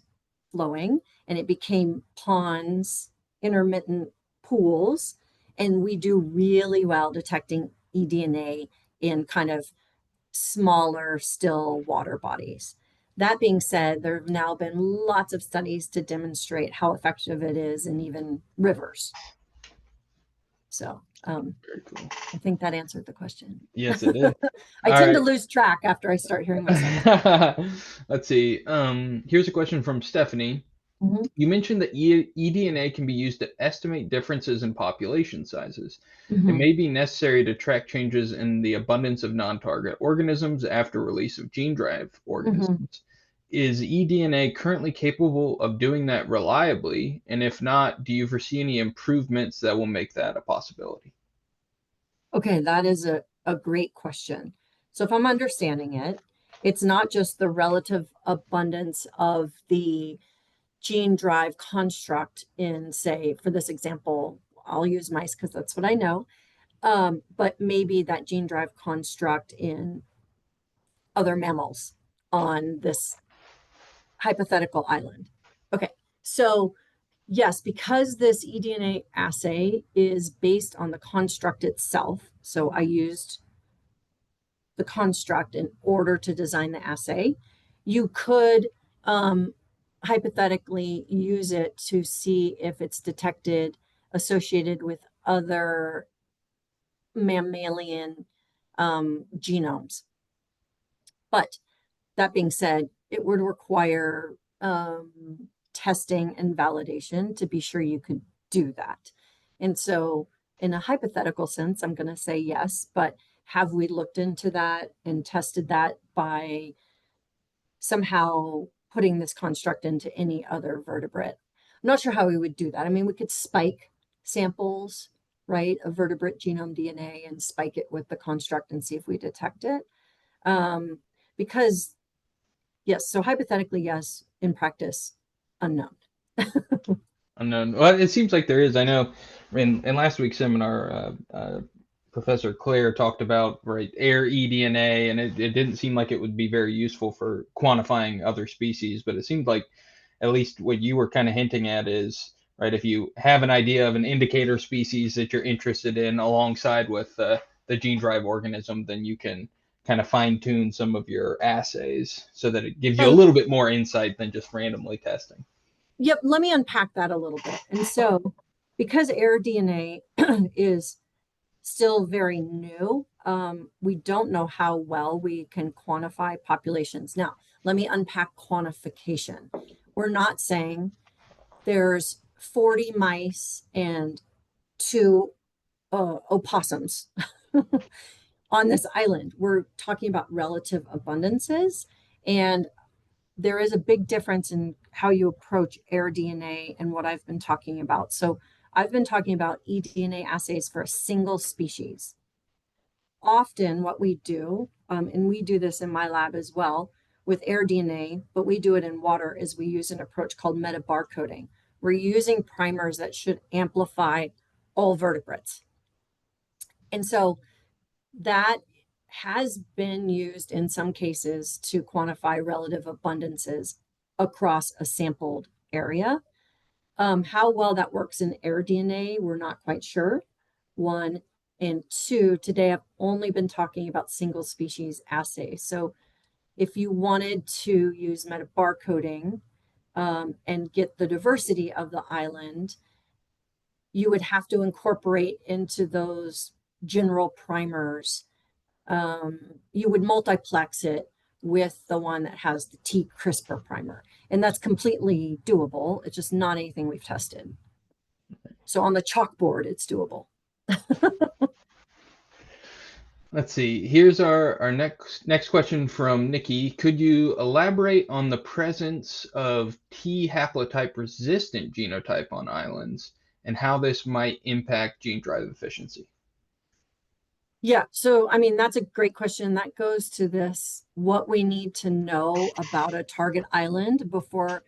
flowing, and it became ponds, intermittent pools. And we do really well detecting eDNA in kind of smaller, still water bodies. That being said, there have now been lots of studies to demonstrate how effective it is in even rivers. So Very cool. I think that answered the question. Yes, it did. I tend to lose track after I start hearing myself. Let's see. Here's a question from Stephanie. Mm-hmm. You mentioned that eDNA can be used to estimate differences in population sizes. Mm-hmm. It may be necessary to track changes in the abundance of non-target organisms after release of gene drive organisms. Mm-hmm. Is eDNA currently capable of doing that reliably? And if not, do you foresee any improvements that will make that a possibility? Okay, that is a great question. So if I'm understanding it, it's not just the relative abundance of the gene drive construct in, say, for this example, I'll use mice because that's what I know, but maybe that gene drive construct in other mammals on this hypothetical island. Okay, so yes, because this eDNA assay is based on the construct itself, so I used the construct in order to design the assay, you could hypothetically use it to see if it's detected associated with other mammalian genomes. But that being said, it would require testing and validation to be sure you could do that. And so in a hypothetical sense, I'm going to say yes, but have we looked into that and tested that by somehow putting this construct into any other vertebrate? I'm not sure how we would do that. I mean, we could spike samples, right, of vertebrate genome DNA and spike it with the construct and see if we detect it. Because, yes, so hypothetically, yes, in practice, unknown. Unknown. Well, it seems like there is. I know in last week's seminar, Professor Claire talked about air eDNA, and it didn't seem like it would be very useful for quantifying other species, but it seemed like at least what you were kind of hinting at is right? If you have an idea of an indicator species that you're interested in alongside with the gene drive organism, then you can kind of fine tune some of your assays so that it gives you a little bit more insight than just randomly testing. Yep, let me unpack that a little bit. And so, because eDNA is still very new, we don't know how well we can quantify populations. Now, let me unpack quantification. We're not saying there's 40 mice and 2 opossums on this island. We're talking about relative abundances, and there is a big difference in how you approach eDNA and what I've been talking about. So I've been talking about eDNA assays for a single species. Often what we do, and we do this in my lab as well with eDNA, but we do it in water, is we use an approach called metabarcoding. We're using primers that should amplify all vertebrates. And so that has been used in some cases to quantify relative abundances across a sampled area. How well that works in eDNA, we're not quite sure. 1, and 2, today I've only been talking about single species assays. So if you wanted to use metabarcoding and get the diversity of the island, you would have to incorporate into those general primers. You would multiplex it with the one that has the T CRISPR primer. And that's completely doable. It's just not anything we've tested. So on the chalkboard, it's doable. Let's see. Here's our next question from Nikki. Could you elaborate on the presence of T haplotype resistant genotype on islands and how this might impact gene drive efficiency? Yeah, so I mean, that's a great question. That goes to this, what we need to know about a target island before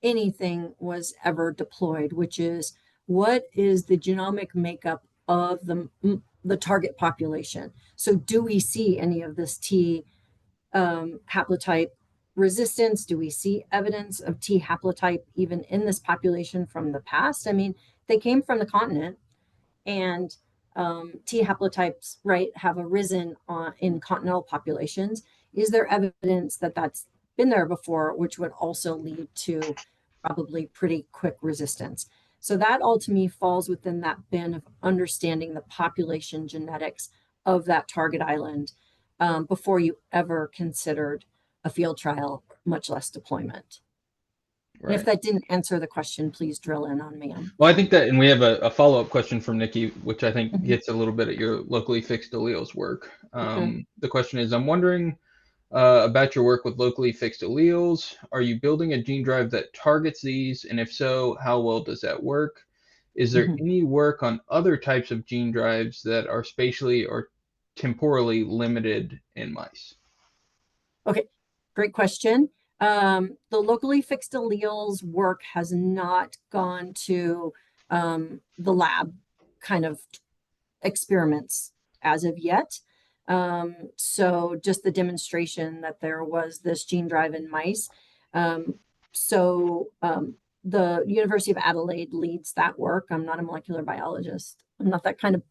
anything was ever deployed, which is what is the genomic makeup of the target population? So do we see any of this T haplotype resistance? Do we see evidence of T haplotype even in this population from the past? I mean, they came from the continent, and T haplotypes, right, have arisen in continental populations. Is there evidence that that's been there before, which would also lead to probably pretty quick resistance? So that all to me falls within that bin of understanding the population genetics of that target island before you ever considered a field trial, much less deployment. Right. And if that didn't answer the question, please drill in on me. Well, I think that, and we have a follow-up question from Nikki, which I think gets a little bit at your locally fixed alleles work. The question is, I'm wondering about your work with locally fixed alleles. Are you building a gene drive that targets these? And if so, how well does that work? Is there any work on other types of gene drives that are spatially or temporally limited in mice? Okay, great question. The locally fixed alleles work has not gone to the lab kind of experiments as of yet. So just the demonstration that there was this gene drive in mice. The University of Adelaide leads that work. I'm not a molecular biologist. I'm not that kind of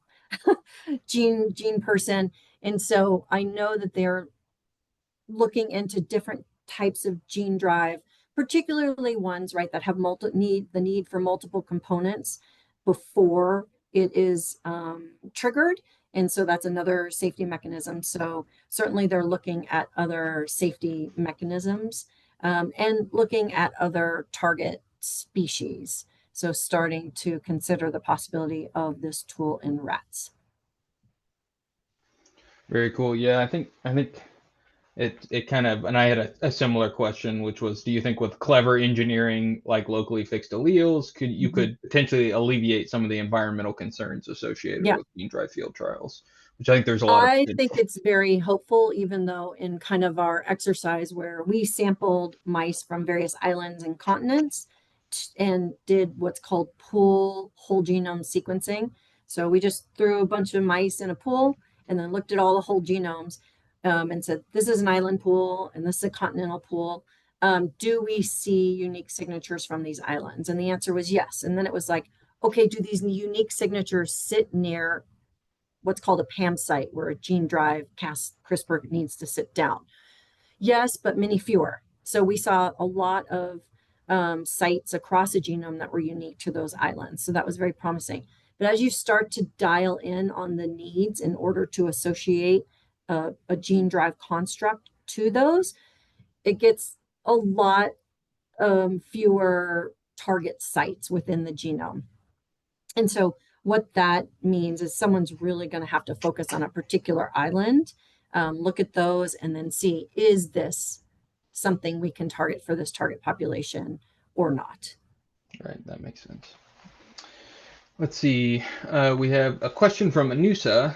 gene person. And so I know that they're looking into different types of gene drive, particularly ones, right, that have the need for multiple components before it is triggered. And so that's another safety mechanism. So certainly they're looking at other safety mechanisms and looking at other target species. So starting to consider the possibility of this tool in rats. Very cool. Yeah, I think it kind of, and I had a similar question, which was, do you think with clever engineering like locally fixed alleles, you could potentially alleviate some of the environmental concerns associated with gene drive field trials? Which I think there's a lot of I think it's very hopeful, even though in kind of our exercise where we sampled mice from various islands and continents and did what's called pool whole genome sequencing. So we just threw a bunch of mice in a pool and then looked at all the whole genomes and said, this is an island pool and this is a continental pool. do we see unique signatures from these islands? And the answer was yes. And then it was like, okay, do these unique signatures sit near what's called a PAM site where a gene drive CRISPR needs to sit down? Yes, but many fewer. So we saw a lot of sites across a genome that were unique to those islands. So that was very promising. But as you start to dial in on the needs in order to associate a gene drive construct to those, it gets a lot fewer target sites within the genome. And so what that means is someone's really going to have to focus on a particular island, look at those, and then see, is this something we can target for this target population or not? Right, that makes sense. Let's see. We have a question from Anusa.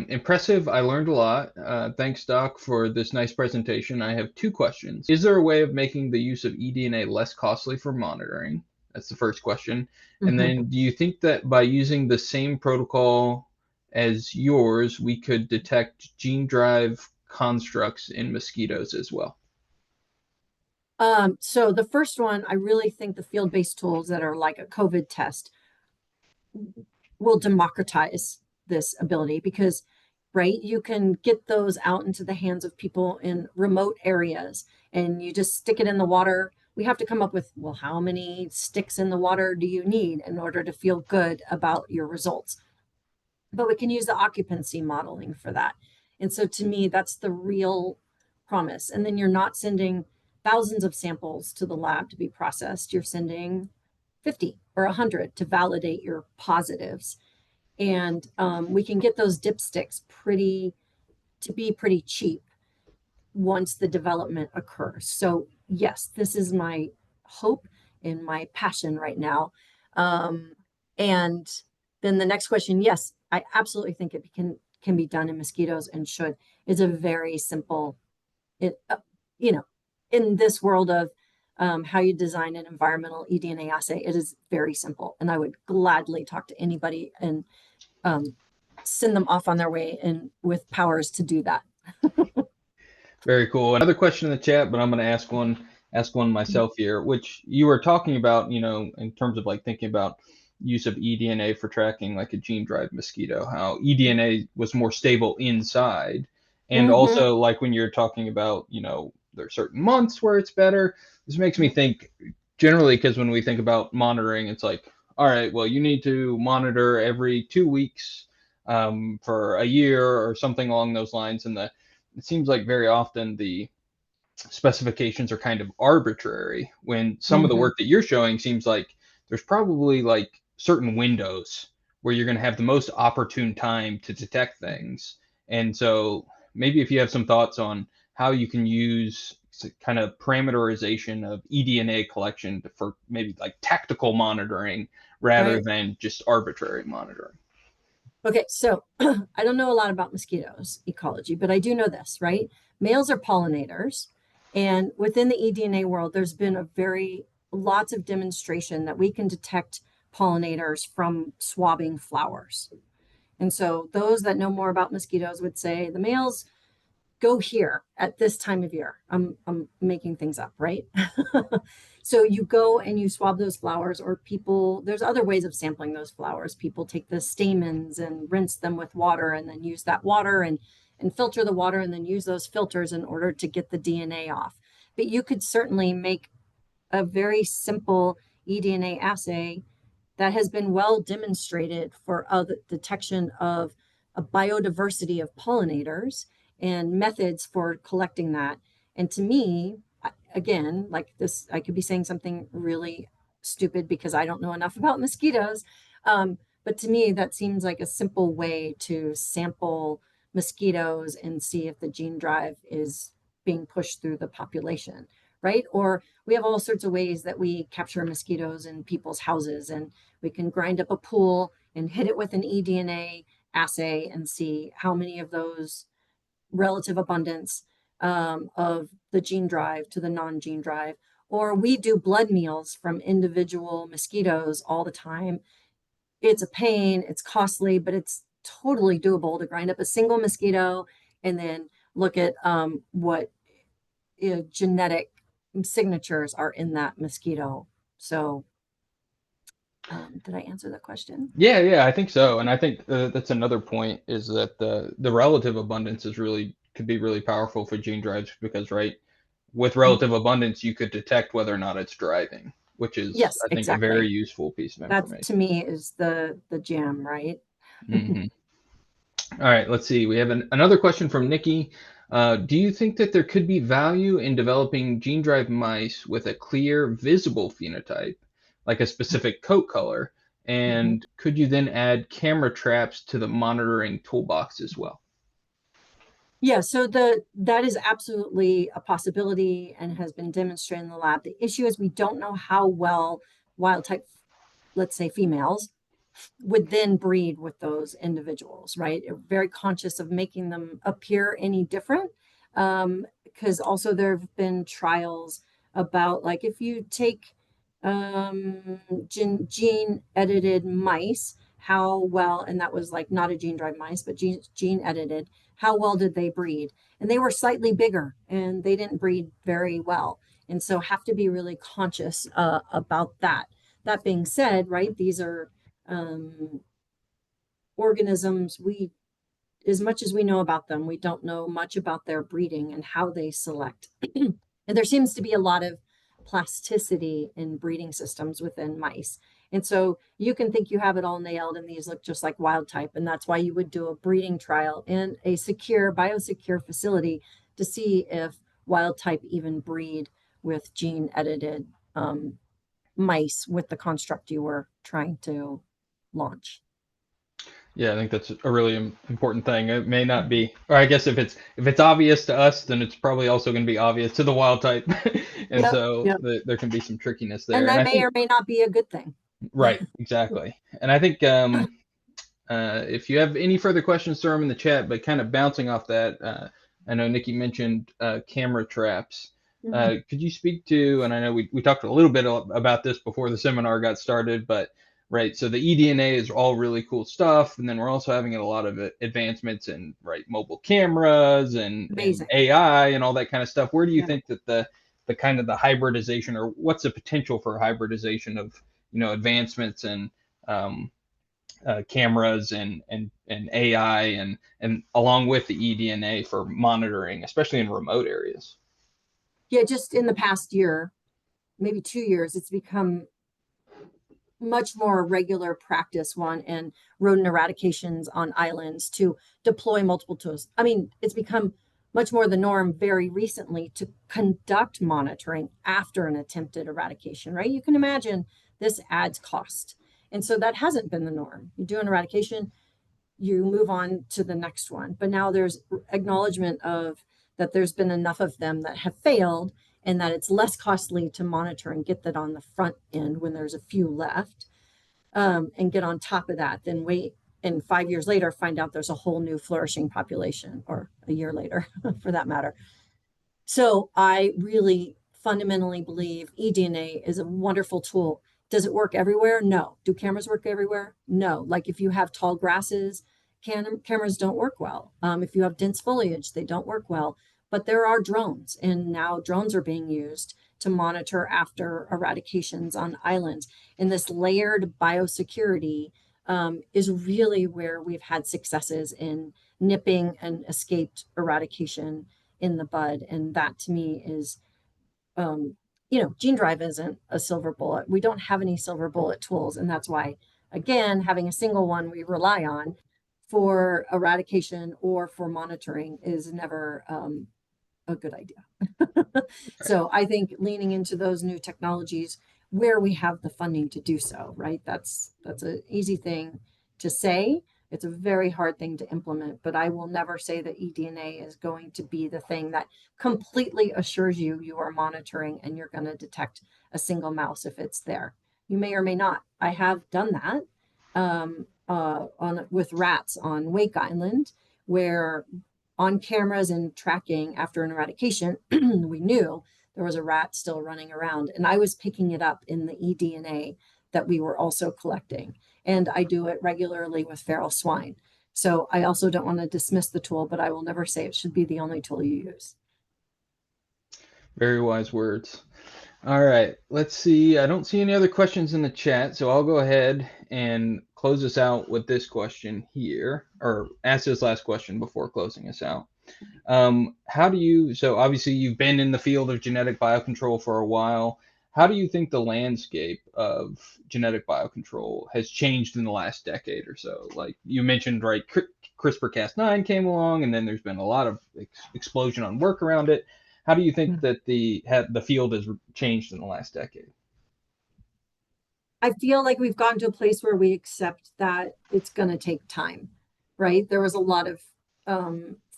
Impressive. I learned a lot. Thanks, Doc, for this nice presentation. I have two questions. Is there a way of making the use of eDNA less costly for monitoring? That's the first question. And then do you think that by using the same protocol as yours, we could detect gene drive constructs in mosquitoes as well? So the first one, I really think the field-based tools that are like a COVID test will democratize this ability because, right, you can get those out into the hands of people in remote areas and you just stick it in the water. We have to come up with, well, how many sticks in the water do you need in order to feel good about your results? But we can use the occupancy modeling for that. And so to me, that's the real promise. And then you're not sending thousands of samples to the lab to be processed. You're sending 50 or 100 to validate your positives. And we can get those dipsticks to be pretty cheap once the development occurs. So yes, this is my hope and my passion right now. And then the next question, yes, I absolutely think it can be done in mosquitoes and should. Is a very simple, in this world of how you design an environmental eDNA assay, it is very simple. And I would gladly talk to anybody and send them off on their way and with powers to do that. Very cool. Another question in the chat, but I'm going to ask one myself here, which you were talking about, in terms of like thinking about use of eDNA for tracking like a gene drive mosquito, how eDNA was more stable inside. And also like when you're talking about, there are certain months where it's better. This makes me think generally, because when we think about monitoring, it's like, all right, well, you need to monitor every 2 weeks for a year or something along those lines. And it seems like very often the specifications are kind of arbitrary when some of the work that you're showing seems like there's probably like certain windows where you're going to have the most opportune time to detect things. And so maybe if you have some thoughts on how you can use kind of parameterization of eDNA collection for maybe like tactical monitoring rather than just arbitrary monitoring. Okay, so I don't know a lot about mosquitoes ecology, but I do know this, right? Males are pollinators, and within the eDNA world, there's been lots of demonstration that we can detect pollinators from swabbing flowers. And so those that know more about mosquitoes would say the males go here at this time of year. I'm making things up, right? So you go and you swab those flowers, or there's other ways of sampling those flowers. People take the stamens and rinse them with water and then use that water and filter the water and then use those filters in order to get the DNA off. But you could certainly make a very simple eDNA assay that has been well demonstrated for detection of a biodiversity of pollinators and methods for collecting that. And to me, again, like this, I could be saying something really stupid because I don't know enough about mosquitoes. But to me, that seems like a simple way to sample mosquitoes and see if the gene drive is being pushed through the population, right? Or we have all sorts of ways that we capture mosquitoes in people's houses, and we can grind up a pool and hit it with an eDNA assay and see how many of those relative abundance of the gene drive to the non-gene drive. Or we do blood meals from individual mosquitoes all the time. It's a pain, it's costly, but it's totally doable to grind up a single mosquito and then look at what genetic signatures are in that mosquito. So did I answer the question? Yeah, I think so. And I think that's another point is that the relative abundance could be really powerful for gene drives because, right, with relative abundance, you could detect whether or not it's driving, which is, Yes, I think, a very exactly. useful piece of That to information. me is the jam, right? Hmm. All right, let's see. We have another question from Nikki. Do you think that there could be value in developing gene drive mice with a clear, visible phenotype, like a specific coat color? Mhm. And could you then add camera traps to the monitoring toolbox as well? Yeah, so that is absolutely a possibility and has been demonstrated in the lab. The issue is we don't know how well wild type, let's say females, would then breed with those individuals, right? We're very conscious of making them appear any different. Because also there have been trials about like if you take gene edited mice, how well, and that was like not a gene drive mice, but gene edited, how well did they breed? And they were slightly bigger and they didn't breed very well. And so have to be really conscious about that. That being said, right, these are um, organisms. We, as much as we know about them, we don't know much about their breeding and how they select. And there seems to be a lot of plasticity in breeding systems within mice. And so you can think you have it all nailed and these look just like wild type. And that's why you would do a breeding trial in a secure, biosecure facility to see if wild type even breed with gene edited mice with the construct you were trying to launch. Yeah, I think that's a really important thing. It may not be, or I guess if it's obvious to us, then it's probably also going to be obvious to the wild type, and Yep, so yep. there can be some trickiness And there. And that I may think or may not be a good thing. right, exactly. And I think if you have any further questions, throw them in the chat. But kind of bouncing off that, I know Nikki mentioned camera traps. Mhm. Could you speak to, and I know we talked a little bit about this before the seminar got started, but right, so the eDNA is all really cool stuff, and then we're also having a lot of advancements in right mobile cameras and Amazing. AI and all that kind of stuff. Where do you Yeah. think that the kind of the hybridization, or what's the potential for hybridization of advancements and cameras and AI and along with the eDNA for monitoring, especially in remote areas? Yeah, just in the past year, maybe 2 years, it's become much more regular practice one and rodent eradications on islands to deploy multiple tools. I mean, it's become much more the norm very recently to conduct monitoring after an attempted eradication, right? You can imagine this adds cost. And so that hasn't been the norm. You do an eradication, you move on to the next one. But now there's acknowledgement of that there's been enough of them that have failed and that it's less costly to monitor and get that on the front end when there's a few left, and get on top of that than wait and 5 years later find out there's a whole new flourishing population, or a year later for that matter. So I really fundamentally believe eDNA is a wonderful tool. Does it work everywhere? No. Do cameras work everywhere? No. Like if you have tall grasses, cameras don't work well. If you have dense foliage, they don't work well. But there are drones, and now drones are being used to monitor after eradications on islands. And this layered biosecurity is really where we've had successes in nipping an escaped eradication in the bud. And that to me is, gene drive isn't a silver bullet. We don't have any silver bullet tools. And that's why, again, having a single one we rely on for eradication or for monitoring is never a good idea. Right. So I think leaning into those new technologies where we have the funding to do so, right? That's an easy thing to say. It's a very hard thing to implement, but I will never say that eDNA is going to be the thing that completely assures you are monitoring and you're going to detect a single mouse if it's there. You may or may not. I have done that on with rats on Wake Island, where on cameras and tracking after an eradication, we knew there was a rat still running around. And I was picking it up in the eDNA that we were also collecting. And I do it regularly with feral swine. So I also don't want to dismiss the tool, but I will never say it should be the only tool you use. Very wise words. All right, let's see. I don't see any other questions in the chat, so I'll go ahead and close us out with this question here, or ask this last question before closing us out. How do you, so obviously you've been in the field of genetic biocontrol for a while. How do you think the landscape of genetic biocontrol has changed in the last decade or so? Like you mentioned, right, CRISPR-Cas9 came along, and then there's been a lot of explosion on work around it. How do you think that the field has changed in the last decade? I feel like we've gotten to a place where we accept that it's going to take time, right? There was a lot of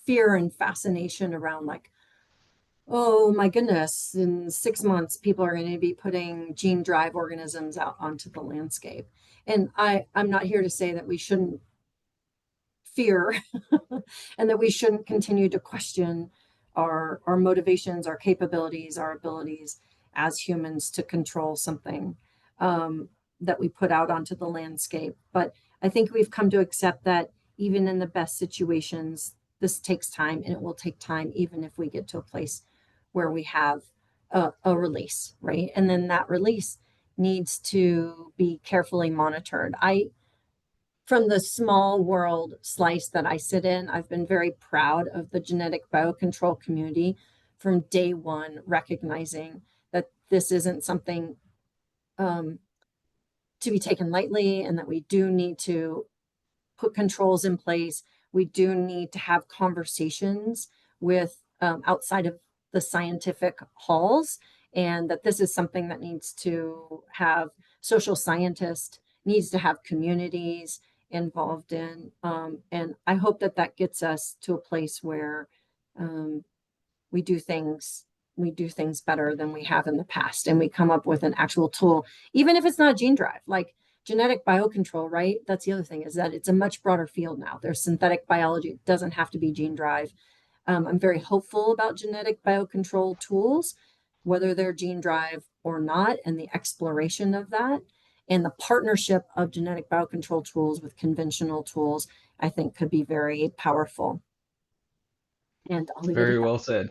fear and fascination around like, oh my goodness, in 6 months, people are going to be putting gene drive organisms out onto the landscape. And I'm not here to say that we shouldn't fear and that we shouldn't continue to question our motivations, our capabilities, our abilities as humans to control something that we put out onto the landscape. But I think we've come to accept that even in the best situations, this takes time, and it will take time even if we get to a place where we have a release, right? And then that release needs to be carefully monitored. From the small world slice that I sit in, I've been very proud of the genetic biocontrol community from day one, recognizing that this isn't something to be taken lightly, and that we do need to put controls in place. We do need to have conversations with outside of the scientific halls, and that this is something that needs to have social scientists, needs to have communities involved in. And I hope that that gets us to a place where um, we do things better than we have in the past, and we come up with an actual tool, even if it's not a gene drive, like genetic biocontrol, right? That's the other thing, is that it's a much broader field now. There's synthetic biology. It doesn't have to be gene drive. I'm very hopeful about genetic biocontrol tools, whether they're gene drive or not, and the exploration of that, and the partnership of genetic biocontrol tools with conventional tools, I think could be very powerful. And I'll leave it Very at that. well said.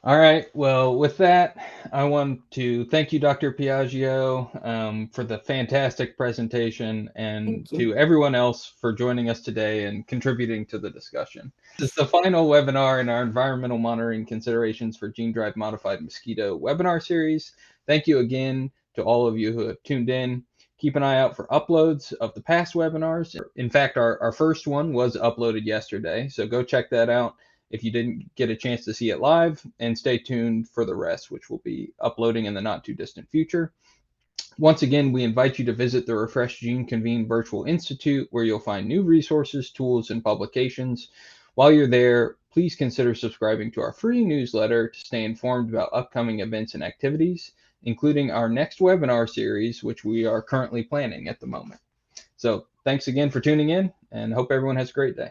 All right. Well, with that, I want to thank you, Dr. Piaggio, for the fantastic presentation, and Thank you. to everyone else for joining us today and contributing to the discussion. This is the final webinar in our Environmental Monitoring Considerations for Gene Drive Modified Mosquito webinar series. Thank you again to all of you who have tuned in. Keep an eye out for uploads of the past webinars. In fact, our first one was uploaded yesterday, so go check that out if you didn't get a chance to see it live, and stay tuned for the rest, which will be uploading in the not too distant future. Once again, we invite you to visit the Refresh Gene Convene Virtual Institute, where you'll find new resources, tools, and publications. While you're there, please consider subscribing to our free newsletter to stay informed about upcoming events and activities, including our next webinar series, which we are currently planning at the moment. So thanks again for tuning in, and hope everyone has a great day.